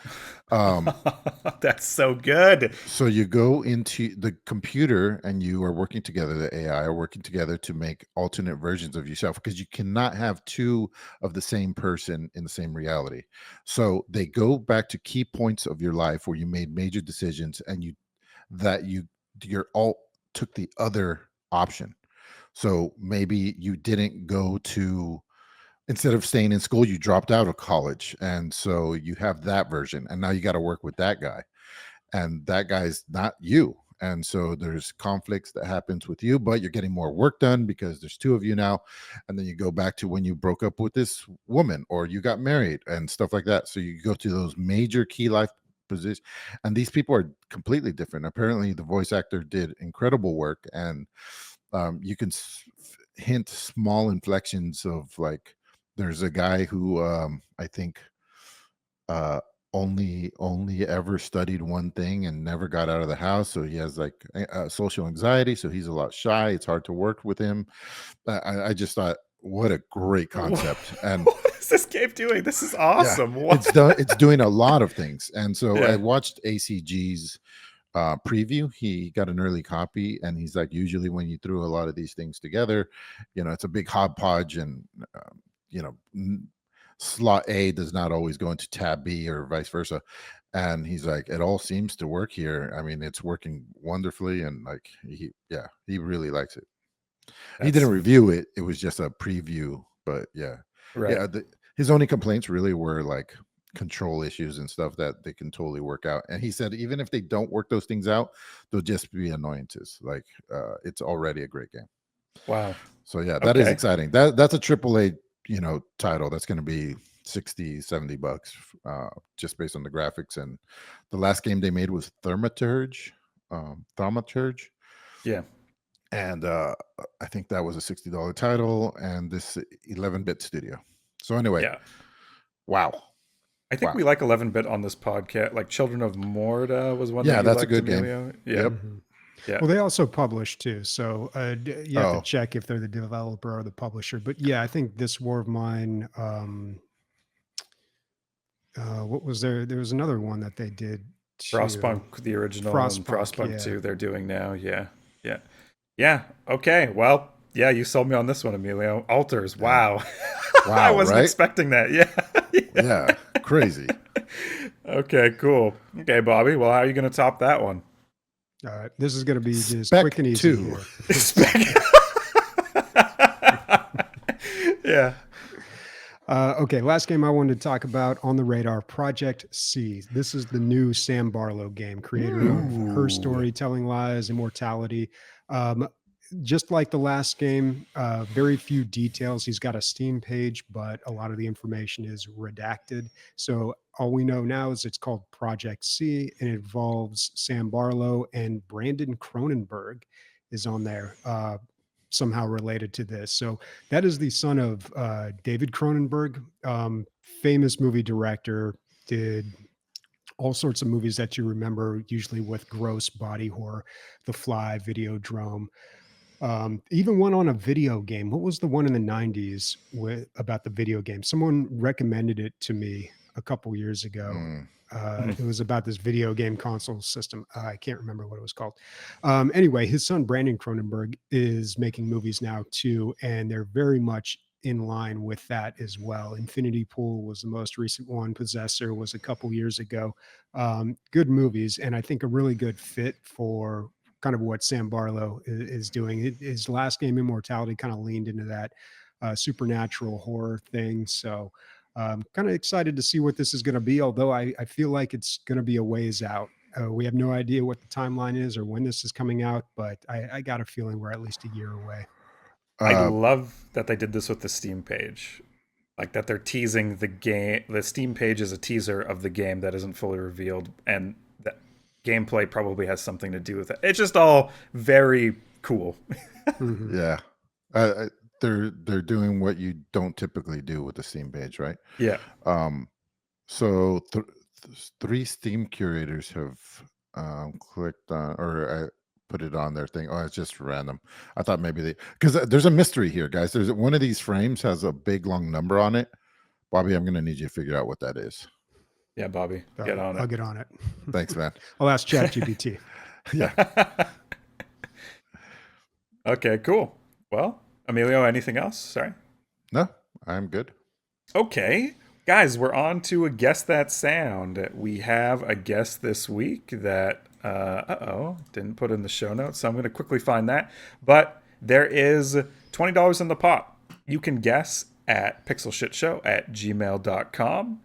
S1: That's so good.
S3: so you go into the computer and you are working together, the AI are working together to make alternate versions of yourself, because you cannot have two of the same person in the same reality. So they go back to key points of your life where you made major decisions, and your alt took the other option. So maybe you didn't go to, instead of staying in school, you dropped out of college, and so you have that version, and now you got to work with that guy, and that guy's not you, and so there's conflicts that happens with you, but you're getting more work done because there's two of you now. And then you go back to when you broke up with this woman, or you got married and stuff like that. So you go to those major key life positions, and these people are completely different. Apparently the voice actor did incredible work, and you can hint small inflections of, like, there's a guy who I think only ever studied one thing and never got out of the house, so he has like social anxiety, so he's a lot shy. It's hard to work with him. I just thought, what a great concept. And
S1: What is this game doing? This is awesome.
S3: yeah, it's doing a lot of things. And so
S1: Yeah.
S3: I watched ACG's preview. He got an early copy, and he's like, usually when you threw a lot of these things together, it's a big hodgepodge, and slot A does not always go into tab B or vice versa. And he's like, it all seems to work here. I mean, it's working wonderfully, and like he really likes it. He didn't review it; it was just a preview. But yeah,
S1: Right.
S3: yeah. His only complaints really were like control issues and stuff that they can totally work out. And he said even if they don't work those things out, they'll just be annoyances. Like it's already a great game.
S1: Wow.
S3: So yeah, that is
S1: Okay.
S3: exciting. That's a AAA, title that's going to be $60-$70 just based on the graphics. And the last game they made was Thaumaturge.
S1: Yeah.
S3: And I think that was a $60 title, and this 11-bit studio. So anyway,
S1: Yeah.
S3: wow.
S1: I think
S3: Wow.
S1: we like 11-bit on this podcast. Like Children of Morta was one.
S3: Yeah,
S1: that you
S3: that's a
S1: liked,
S3: good game.
S1: Emilio. Yeah.
S3: Yep.
S1: Yeah.
S2: Well, they also publish too, so you have
S3: Oh.
S2: to check if they're the developer or the publisher. But yeah, I think this War of Mine. What was there? There was another one that they did. Too.
S1: Frostpunk, the original, and Frostpunk
S2: yeah.
S1: 2, they're doing now. Yeah. Yeah. Yeah. Okay. Well, yeah, you sold me on this one, Emilio. Altars. Wow.
S3: Wow,
S1: I wasn't
S3: right?
S1: expecting that. Yeah.
S3: Yeah, crazy.
S1: Okay, cool. Okay, Bobby. Well, how are you going to top that one?
S2: All right, this is going to be just
S3: Spec
S2: quick and easy
S3: 2.
S2: here.
S1: Spec. Yeah.
S2: Okay, last game I wanted to talk about on the radar, Project C. This is the new Sam Barlow game, creator of Her Story, Telling Lies, Immortality. Just like the last game, very few details. He's got a Steam page, but a lot of the information is redacted. So all we know now is it's called Project C, and it involves Sam Barlow, and Brandon Cronenberg is on there, somehow related to this. So that is the son of David Cronenberg, famous movie director, did all sorts of movies that you remember, usually with gross body horror, The Fly, Videodrome. Even went on a video game. What was the one in the 90s about the video game? Someone recommended it to me. a couple years ago.
S3: Mm.
S2: It was about this video game console system. I can't remember what it was called. Anyway, his son Brandon Cronenberg is making movies now too, and they're very much in line with that as well. Infinity Pool was the most recent one. Possessor was a couple years ago. Good movies, and I think a really good fit for kind of what Sam Barlow is doing. His last game, Immortality, kind of leaned into that supernatural horror thing. So kind of excited to see what this is going to be, although I feel like it's going to be a ways out. We have no idea what the timeline is or when this is coming out, but I got a feeling we're at least a year away.
S1: I
S3: Uh,
S1: love that they did this with the Steam page. Like that they're teasing the game. The Steam page is a teaser of the game that isn't fully revealed, and that gameplay probably has something to do with it. It's just all very cool.
S2: Mhm.
S3: yeah. They're doing what you don't typically do with the Steam page, right?
S1: Yeah.
S3: So 3 Steam curators have clicked on or put it on their thing. Oh, it's just random. I thought maybe because there's a mystery here, guys. There's one of these frames has a big long number on it. Bobby, I'm gonna need you to figure out what that is.
S1: Yeah, Bobby, get on
S2: I'll
S1: it.
S2: get on it.
S3: Thanks, man.
S2: I'll ask ChatGPT.
S3: Yeah.
S1: Okay, cool. Well, Emilio, anything else? Sorry.
S3: No, I'm good.
S1: Okay. Guys, we're on to a Guess That Sound. We have a guess this week that, didn't put in the show notes, so I'm going to quickly find that. But there is $20 in the pot. You can guess at pixelshitshow@gmail.com.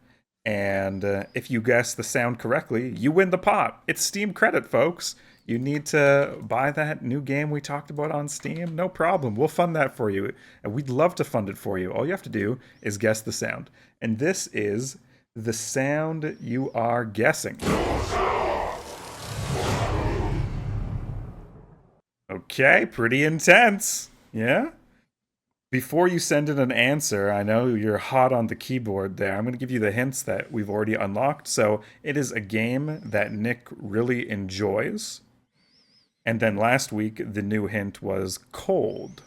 S1: And if you guess the sound correctly, you win the pot. It's Steam credit, folks. You need to buy that new game we talked about on Steam? No problem. We'll fund that for you. And we'd love to fund it for you. All you have to do is guess the sound. And this is the sound you are guessing. Okay, pretty intense. Yeah? Before you send in an answer, I know you're hot on the keyboard there. I'm going to give you the hints that we've already unlocked. So it is a game that Nick really enjoys. And then last week, the new hint was cold.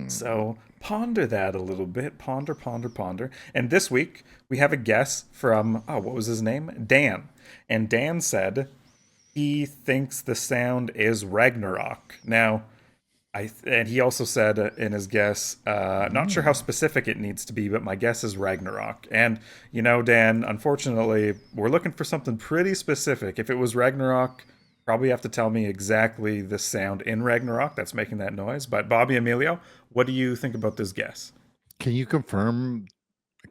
S1: So ponder that a little bit. Ponder, ponder, ponder. And this week, we have a guess from, what was his name? Dan. And Dan said he thinks the sound is Ragnarok. Now, and he also said in his guess, not sure how specific it needs to be, but my guess is Ragnarok. And, you know, Dan, unfortunately, we're looking for something pretty specific. If it was Ragnarok, probably have to tell me exactly the sound in Ragnarok that's making that noise. But Bobby, Emilio, what do you think about this guess?
S3: Can you confirm?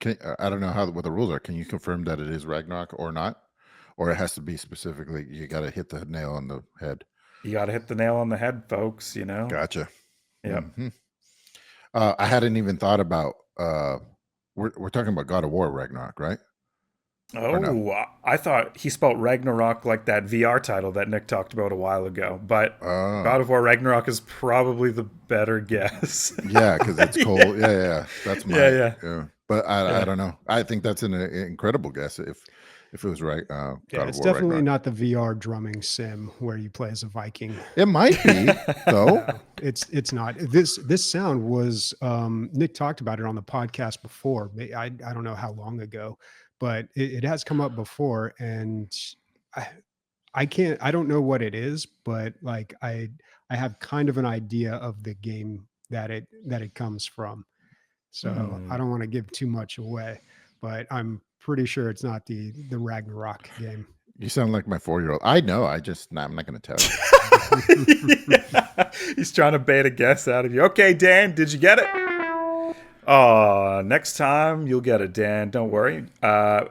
S3: I don't know what the rules are. Can you confirm that it is Ragnarok or not? Or it has to be specifically, you got to hit the nail on the head.
S1: You got to hit the nail on the head, folks, you know?
S3: Gotcha.
S1: Yep.
S3: Mhm. I hadn't even thought about, we're talking about God of War Ragnarok, right?
S1: Oh, no? I thought he spelled Ragnarok like that VR title that Nick talked about a while ago. But God of War Ragnarok is probably the better guess.
S3: Yeah, because it's cold. Yeah. That's my. Yeah. But I don't know. I think that's an incredible guess if it was right. God
S2: it's definitely not the VR drumming sim where you play as a Viking.
S3: It might be, though.
S2: No, it's not. This sound was Nick talked about it on the podcast before. I don't know how long ago, but it has come up before, and I don't know what it is, but like I have kind of an idea of the game that it comes from. So I don't want to give too much away, but I'm pretty sure it's not the Ragnarok game.
S3: You sound like my 4-year-old. I know. I'm not going to tell you.
S1: Yeah. He's trying to bait a guess out of you. Okay, Dan, did you get it? Next time you'll get it, Dan. Don't worry.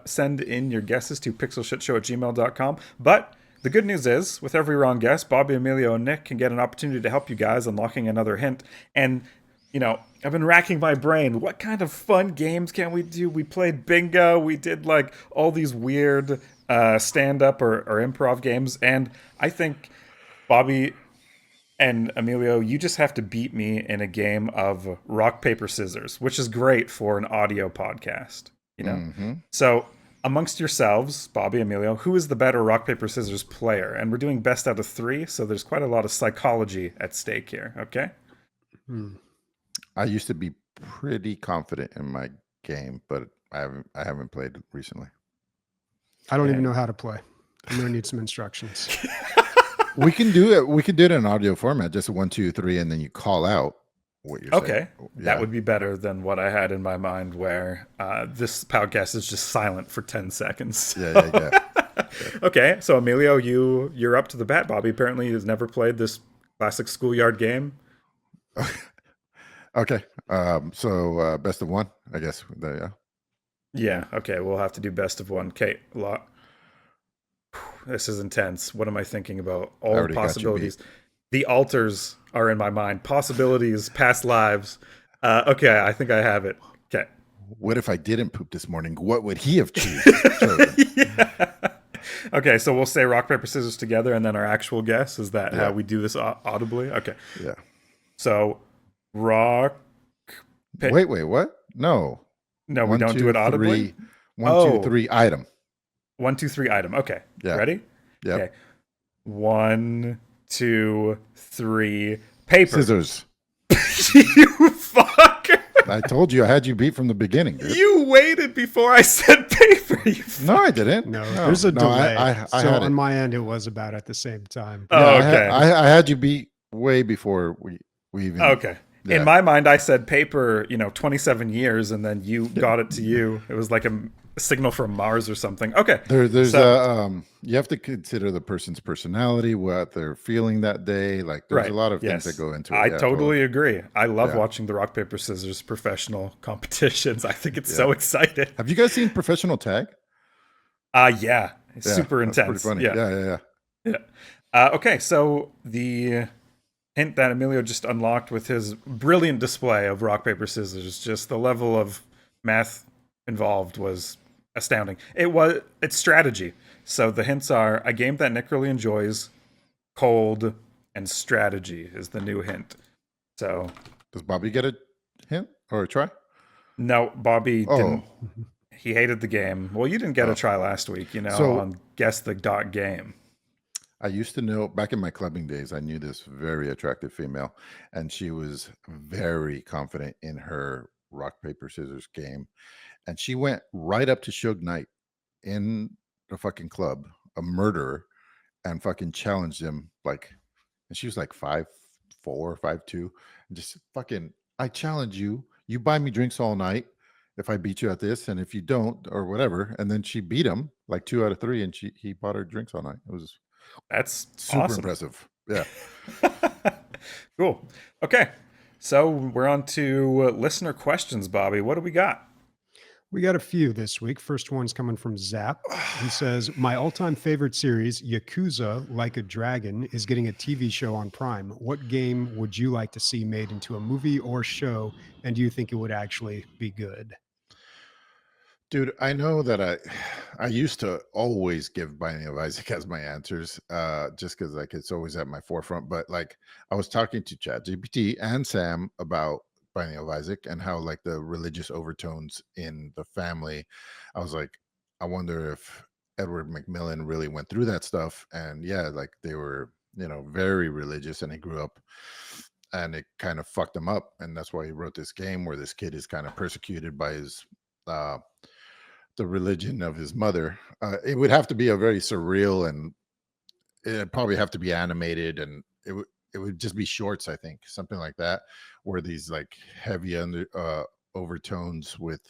S1: Send in your guesses to pixelshitshow@gmail.com. But the good news is, with every wrong guess, Bobby, Emilio, and Nick can get an opportunity to help you guys unlocking another hint. And you know, I've been racking my brain. What kind of fun games can we do? We played bingo. We did like all these weird stand-up or improv games. And I think, Bobby and Emilio, you just have to beat me in a game of rock, paper, scissors, which is great for an audio podcast, you know?
S3: Mm-hmm.
S1: So amongst yourselves, Bobby, Emilio, who is the better rock, paper, scissors player? And we're doing best out of 3, so there's quite a lot of psychology at stake here, okay?
S3: I used to be pretty confident in my game, but I haven't played recently.
S2: I don't
S1: Yeah.
S2: even know how to play. I'm gonna need some instructions.
S3: We can do it. We could do it in audio format, just a 1, 2, 3, and then you call out what you're saying.
S1: Okay, that
S3: Yeah.
S1: would be better than what I had in my mind, where this podcast is just silent for 10 seconds.
S3: Yeah.
S1: Okay, so Emilio, you're up to the bat. Bobby apparently has never played this classic schoolyard game.
S3: Okay. So best of one, I guess. Yeah.
S1: Yeah. Okay, we'll have to do best of one. Okay, this is intense. What am I thinking about? All
S3: already got you
S1: possibilities. The altars are in my mind. Possibilities, past lives. Okay, I think I have it. Okay.
S3: What if I didn't poop this morning? What would he have chosen?
S1: Yeah. Okay, so we'll say rock, paper, scissors together, and then our actual guess. Is that how we do this audibly? Okay.
S3: Yeah.
S1: So, rock.
S3: Wait, what? No.
S1: No, we
S3: 1,
S1: don't
S3: 2,
S1: do it audibly.
S3: 3. 1, 2, 3, item.
S1: 1, 2, 3, item. Okay.
S3: Yeah.
S1: Ready?
S3: Yeah.
S1: Okay. 1, 2, 3, paper.
S3: Scissors.
S1: You fucker.
S3: I told you I had you beat from the beginning, dude.
S1: You waited before I said paper. You
S3: No, I didn't.
S2: No, there's a delay.
S3: I
S2: so
S3: had
S2: on
S3: it.
S2: my end, it was about at the same time.
S1: Oh,
S3: Yeah,
S1: okay.
S3: I had you beat way before we even.
S1: Okay.
S3: Yeah.
S1: In my mind, I said paper, 27 years, and then you got it to you. It was like a signal from Mars or something. Okay.
S3: There's
S1: So-
S3: you have to consider the person's personality, what they're feeling that day. Like there's a lot of things that go into it.
S1: I
S3: Yeah,
S1: totally agree. I love
S3: Yeah.
S1: watching the rock, paper, scissors professional competitions. I think it's so exciting.
S3: Have you guys seen Professional Tag?
S1: Yeah. It's
S3: Yeah,
S1: super
S3: that's
S1: intense.
S3: Pretty funny.
S1: Yeah.
S3: Yeah.
S1: Okay, so the hint that Emilio just unlocked with his brilliant display of rock, paper, scissors, just the level of math involved was astounding. It's strategy. So the hints are a game that Nick really enjoys, cold, and strategy is the new hint. So
S3: Does Bobby get a hint or a try?
S1: no, Bobby
S3: Oh.
S1: didn't. He hated the game. Well, you didn't get a try last week,
S3: So-
S1: on Guess the Dot Game.
S3: I used to know back in my clubbing days, I knew this very attractive female, and she was very confident in her rock, paper, scissors game. And she went right up to Suge Knight in the fucking club, a murderer, and fucking challenged him and she was like 5'4", 5'2", and just fucking, I challenge you. You buy me drinks all night if I beat you at this, and if you don't, or whatever. And then she beat him like 2 out of 3, and he bought her drinks all night. It was
S1: That's
S3: super
S1: awesome.
S3: impressive. Yeah.
S1: Cool. Okay. So we're on to listener questions, Bobby. What do we got?
S2: We got a few this week. First one's coming from Zap. He says, my all-time favorite series, Yakuza Like a Dragon, is getting a TV show on Prime. What game would you like to see made into a movie or show? And do you think it would actually be good?
S3: Dude, I know that I used to always give Binding of Isaac as my answers, just because it's always at my forefront. But I was talking to ChatGPT and Sam about Binding of Isaac and how the religious overtones in the family. I was like, I wonder if Edward McMillan really went through that stuff. And yeah, they were, very religious, and he grew up and it kind of fucked him up. And that's why he wrote this game where this kid is kind of persecuted by his the religion of his mother. It would have to be a very surreal, and it'd probably have to be animated, and it would just be shorts, I think, something like that, where these heavy overtones with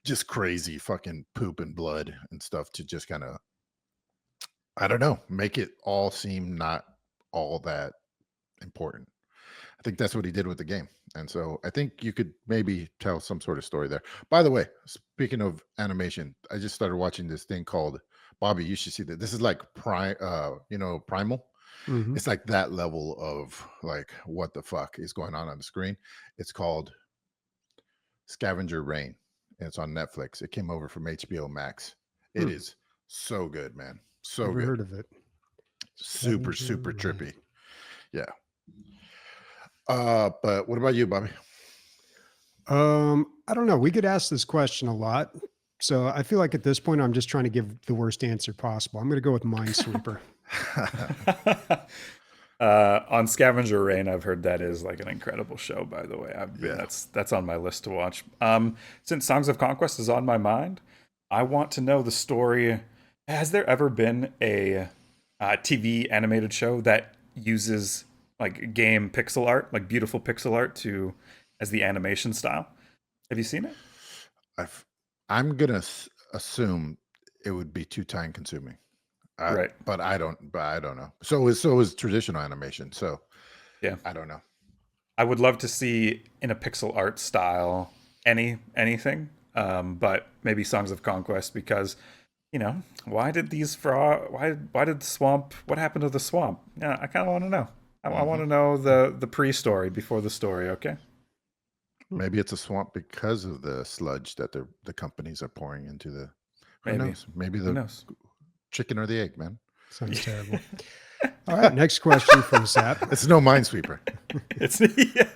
S3: just crazy fucking poop and blood and stuff to just kind of, I don't know, make it all seem not all that important. I think that's what he did with the game. And so I think you could maybe tell some sort of story there. By the way, speaking of animation, I just started watching this thing called, Bobby, you should see that. This is Primal.
S2: Mhm.
S3: It's like that level of what the fuck is going on the screen. It's called Scavenger Rain. And it's on Netflix. It came over from HBO Max. It is so good, man. So
S2: Never
S3: good.
S2: heard of it.
S3: Super
S2: Scavenger
S3: trippy.
S2: Rain.
S3: Yeah. But what about you, Bobby?
S2: I don't know. We get asked this question a lot. So I feel like at this point, I'm just trying to give the worst answer possible. I'm going to go with Minesweeper.
S1: On Scavenger Reign, I've heard that is like an incredible show. By the way,
S3: Yeah.
S1: that's on my list to watch. Since Songs of Conquest is on my mind, I want to know the story. Has there ever been a TV animated show that uses like game pixel art, like beautiful pixel art, to as the animation style? Have you seen it?
S3: I've, I'm gonna assume it would be too time consuming.
S1: Right.
S3: But I don't know. So is traditional animation. So
S1: Yeah.
S3: I don't know.
S1: I would love to see in a pixel art style anything, but maybe Songs of Conquest because why did these frog why did the swamp what happened to the swamp? Yeah, I kind of want to know. I want
S3: Hmm.
S1: to know the pre-story before the story. Okay,
S3: Maybe it's a swamp because of the sludge that the companies are pouring into the. Who
S1: maybe
S3: knows? Maybe
S1: who
S3: the
S1: knows?
S3: chicken or the egg, man.
S2: Sounds terrible. All right, next question from Sap.
S3: It's no minesweeper.
S1: It's yeah.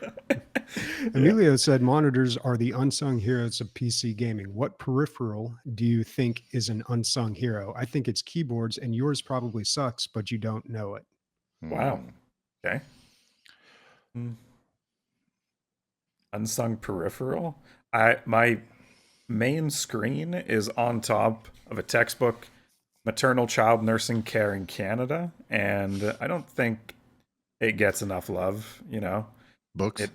S2: Emilio said monitors are the unsung heroes of PC gaming. What peripheral do you think is an unsung hero? I think it's keyboards, and yours probably sucks, but you don't know it.
S1: Wow.
S3: Hmm.
S1: Okay. Hmm. Unsung peripheral. I my main screen is on top of a textbook, maternal child nursing care in Canada, and I don't think it gets enough love.
S3: Books.
S1: It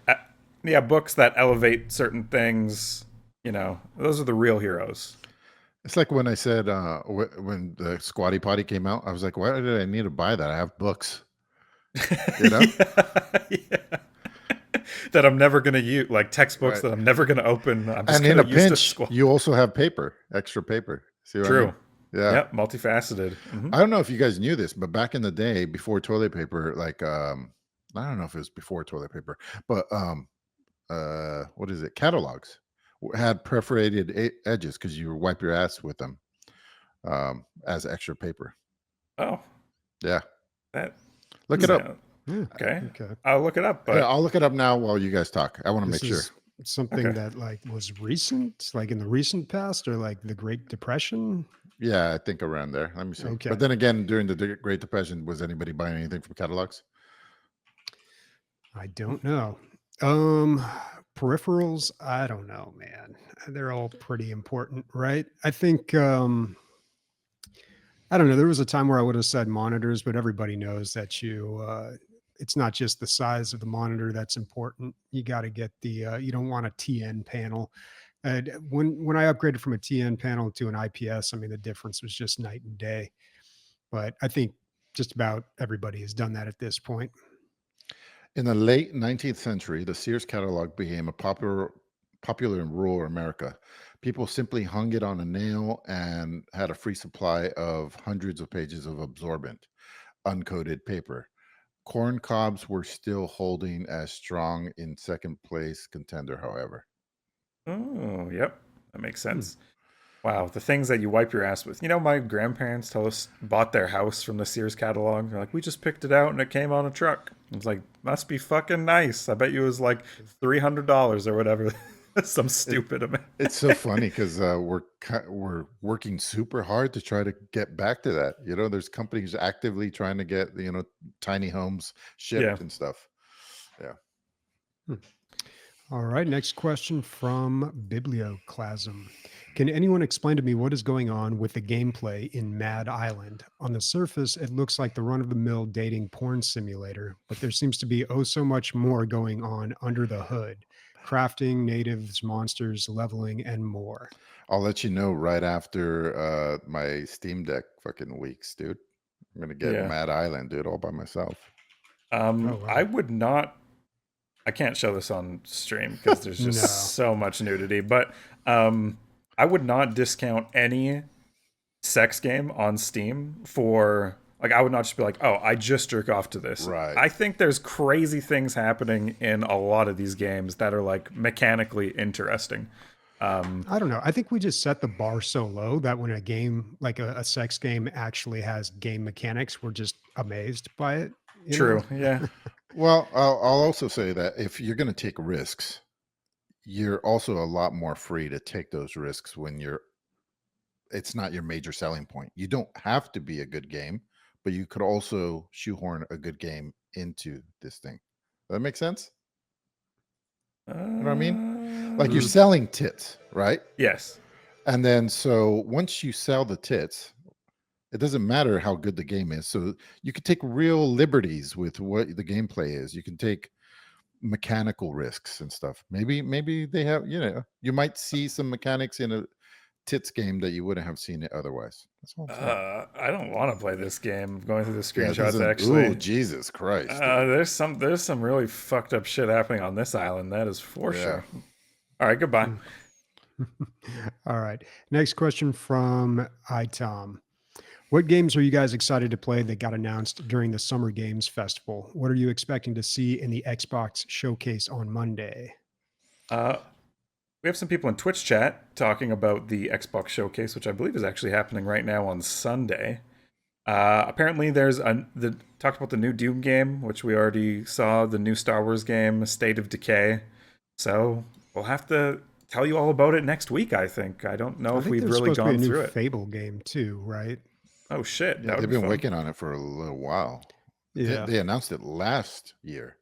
S1: yeah, books that elevate certain things. Those are the real heroes.
S3: It's like when I said when the Squatty Potty came out, I was like, why did I need to buy that? I have books, you know?
S1: Yeah. That I'm never gonna use, like textbooks
S3: Right.
S1: that I'm never gonna open. I'm just
S3: And in
S1: gonna
S3: a
S1: use this
S3: pinch,
S1: squad.
S3: you also have paper, extra paper. See what I mean?
S1: True.
S3: Yeah.
S1: Yep. Multifaceted. Hmm.
S3: I don't know if you guys knew this, but back in the day, before toilet paper, like I don't know if it was before toilet paper, but what is it? Catalogs had perforated edges because you wipe your ass with them as extra paper.
S1: Oh,
S3: Yeah.
S1: that.
S3: Look it up.
S2: Yeah,
S1: Okay.
S2: okay.
S1: I'll look it up.
S3: Yeah,
S1: But
S3: I'll look it up now while you guys talk. I want to
S2: This
S3: make sure.
S2: is something
S1: okay.
S2: that like was recent, like in the recent past, or like the Great Depression.
S3: Yeah, I think around there. Let me see.
S2: Okay.
S3: But then again, during the Great Depression, was anybody buying anything from catalogs?
S2: I don't know. Um, Peripherals, I don't know, man. They're all pretty important, right? I think I don't know. There was a time where I would have said monitors, but everybody knows that it's not just the size of the monitor that's important. You got to get you don't want a TN panel. When I upgraded from a TN panel to an IPS, I mean, the difference was just night and day. But I think just about everybody has done that at this point.
S3: In the late 19th century, the Sears catalog became popular in rural America. People simply hung it on a nail and had a free supply of hundreds of pages of absorbent, uncoated paper. Corn cobs were still holding as strong in second place contender, however.
S1: Oh, yep. That makes
S2: Hmm.
S1: sense. Wow, the things that you wipe your ass with. My grandparents tell us bought their house from the Sears catalog. They're like, we just picked it out and it came on a truck. It's like, must be fucking nice. I bet you it was like $300 or whatever, some stupid amount.
S3: It's so funny because we're working super hard to try to get back to that. There's companies actively trying to get tiny homes
S1: Yeah.
S3: shipped and stuff. Yeah.
S2: Hmm. All right. Next question from Biblioclasm. Can anyone explain to me what is going on with the gameplay in Mad Island? On the surface, it looks like the run of the mill dating porn simulator, but there seems to be oh so much more going on under the hood: crafting, natives, monsters, leveling, and more.
S3: I'll let you know right after my Steam Deck fucking weeks, dude. I'm gonna get
S1: Yeah.
S3: Mad Island, dude, all by myself.
S2: Oh, wow.
S1: I would not. I can't show this on stream because there's just
S2: No.
S1: so much nudity, but I would not discount any sex game on Steam for like I would not just be like, oh, I just jerk off to this.
S3: Right.
S1: I think there's crazy things happening in a lot of these games that are like mechanically interesting.
S2: I don't know. I think we just set the bar so low that when a game like a sex game actually has game mechanics, we're just amazed by it.
S1: True. Yeah.
S3: Well, I'll also say that if you're gonna take risks, you're also a lot more free to take those risks when it's not your major selling point. You don't have to be a good game, but you could also shoehorn a good game into this thing. Does that make sense?
S1: You
S3: know what I mean? Like you're
S2: Mm.
S3: selling tits, right?
S1: Yes.
S3: And then so once you sell the tits, it doesn't matter how good the game is. So you can take real liberties with what the gameplay is. You can take mechanical risks and stuff. Maybe they have, you might see some mechanics in a tits game that you wouldn't have seen it otherwise. That's all I'm saying.
S1: I don't want to play this game. I'm going through the
S3: Yeah, it
S1: screenshots
S3: doesn't.
S1: actually.
S3: Oh, Jesus Christ, dude.
S1: There's some really fucked up shit happening on this island. That is for
S3: Yeah.
S1: sure. All right, goodbye.
S2: All right. Next question from iTom. What games are you guys excited to play that got announced during the Summer Games Festival? What are you expecting to see in the Xbox showcase on Monday?
S1: We have some people in Twitch chat talking about the Xbox showcase, which I believe is actually happening right now on Sunday. Apparently, there's talked about the new Doom game, which we already saw, the new Star Wars game, State of Decay. So we'll have to tell you all about it next week, I think. I don't know
S2: I
S1: if
S2: think
S1: we've
S2: there's
S1: really
S2: supposed to be a
S1: gone
S2: new
S1: through it.
S2: Fable game too, right?
S1: Oh, shit.
S3: Yeah,
S1: That would
S3: they've
S1: be
S3: been
S1: fun.
S3: working on it for a little while.
S2: Yeah.
S3: They announced it last year.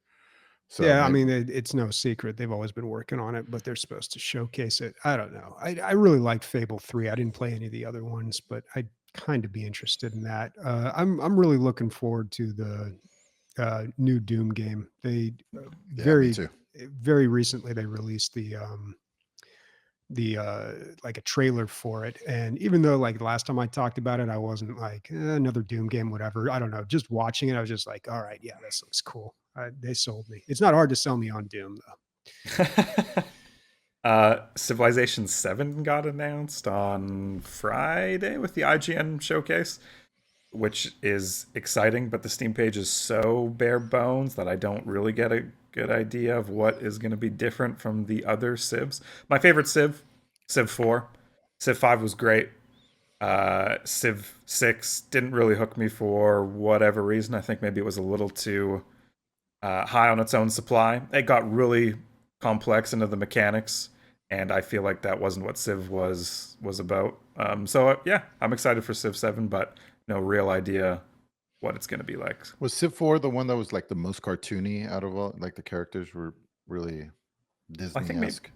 S3: So
S2: Yeah, I
S3: maybe-
S2: mean, it's no secret. They've always been working on it, but they're supposed to showcase it. I don't know. I really liked Fable 3. I didn't play any of the other ones, but I'd kind of be interested in that. I'm really looking forward to the new Doom game. They
S3: yeah, me
S2: very
S3: too.
S2: very recently they released the like a trailer for it, and even though like last time I talked about it I wasn't like another Doom game, whatever, I don't know, just watching it I was just like, all right, yeah, this looks cool. They sold me. It's not hard to sell me on Doom though.
S1: Civilization 7 got announced on Friday with the IGN showcase, which is exciting, but the Steam page is so bare bones that I don't really get a good idea of what is going to be different from the other Civs. My favorite Civ, Civ 4. Civ 5 was great. Civ 6 didn't really hook me for whatever reason. I think maybe it was a little too high on its own supply. It got really complex into the mechanics, and I feel like that wasn't what Civ was about. Yeah, I'm excited for Civ 7, but no real idea what it's going to be like.
S3: Was Civ 4 the one that was like the most cartoony out of all? Like the characters were really Disney-esque?
S1: The
S3: Is that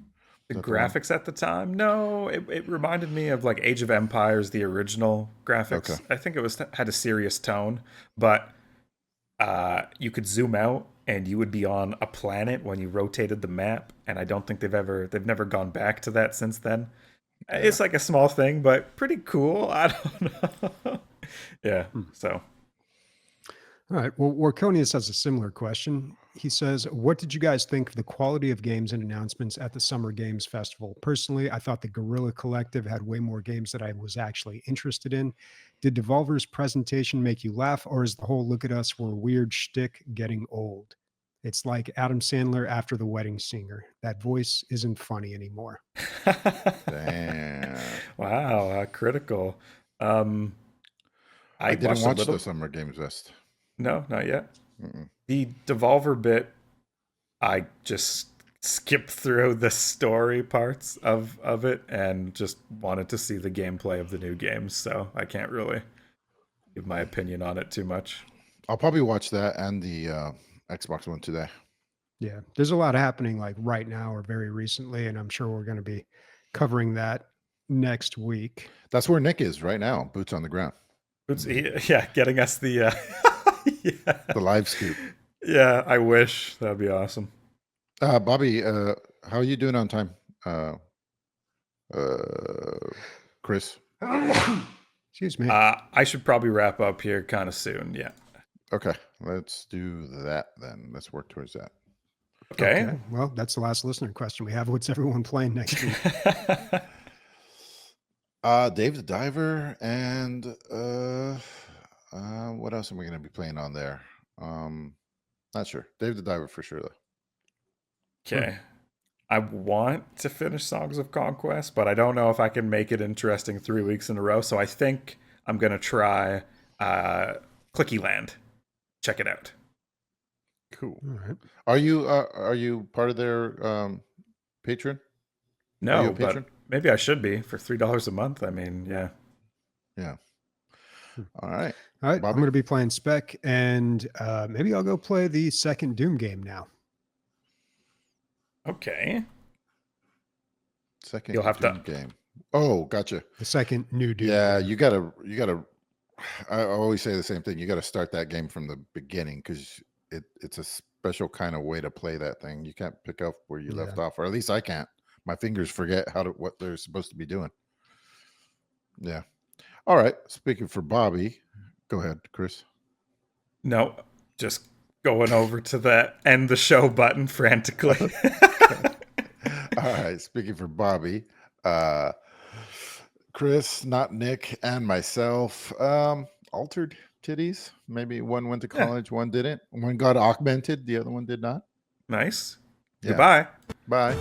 S3: the one?
S1: graphics at the time, no, it reminded me of like Age of Empires, the original graphics.
S3: Okay.
S1: I think it had a serious tone, but you could zoom out and you would be on a planet when you rotated the map, and I don't think they've never gone back to that since then. It's like a small thing, but pretty cool. I don't know. Yeah. So
S2: All right. Well, Warconius has a similar question. He says, what did you guys think of the quality of games and announcements at the Summer Games Festival? Personally, I thought the Guerrilla Collective had way more games that I was actually interested in. Did Devolver's presentation make you laugh, or is the whole look at us, we're weird shtick getting old? It's like Adam Sandler after The Wedding Singer. That voice isn't funny anymore.
S3: Damn.
S1: wow, critical.
S3: I didn't
S1: watched a
S3: watch
S1: little.
S3: the Summer Games Fest.
S1: No, not yet.
S3: Mm-mm.
S1: The Devolver bit, I just skipped through the story parts of it and just wanted to see the gameplay of the new games, so I can't really give my opinion on it too much.
S3: I'll probably watch that and the Xbox one today.
S2: Yeah, there's a lot happening like right now or very recently, and I'm sure we're going to be covering that next week.
S3: That's where Nick is right now, boots on the ground.
S1: Yeah, getting us the yeah.
S3: The live scoop.
S1: Yeah, I wish. That'd be awesome.
S3: Bobby, how are you doing on time? Chris?
S2: Excuse me.
S1: I should probably wrap up here kind of soon. Yeah.
S3: Okay, let's do that then. Let's work towards that.
S1: Okay.
S2: Well, that's the last listener question we have. What's everyone playing next week?
S3: Dave the Diver and what else am we going to be playing on there? Not sure. Dave the Diver for sure though.
S1: Okay. I want to finish Songs of Conquest, but I don't know if I can make it interesting 3 weeks in a row. So I think I'm going to try Clickyland. Check it out.
S3: Cool.
S2: All right.
S3: Are you part of their patron? Are you
S1: No,
S3: a
S1: but
S3: patron?
S1: maybe I should be for $3 a month. I mean, yeah.
S3: Yeah. All right.
S2: All right,
S3: Bobby?
S2: I'm going to be playing spec, and maybe I'll go play the second Doom game now.
S1: Okay.
S3: Second
S1: You'll have
S3: Doom
S1: to.
S3: game. Oh, gotcha.
S2: The second new Doom.
S3: Yeah,
S2: game.
S3: you gotta. I always say the same thing. You got to start that game from the beginning because it's a special kind of way to play that thing. You can't pick up where you left off, or at least I can't. My fingers forget what they're supposed to be doing. Yeah. All right. Speaking for Bobby, go ahead, Chris.
S1: No, just going over to the end the show button frantically.
S3: All right. Speaking for Bobby, Chris, not Nick, and myself. Altered titties. Maybe one went to college, one didn't. One got augmented, the other one did not.
S1: Nice.
S3: Yeah.
S1: Goodbye.
S3: Bye.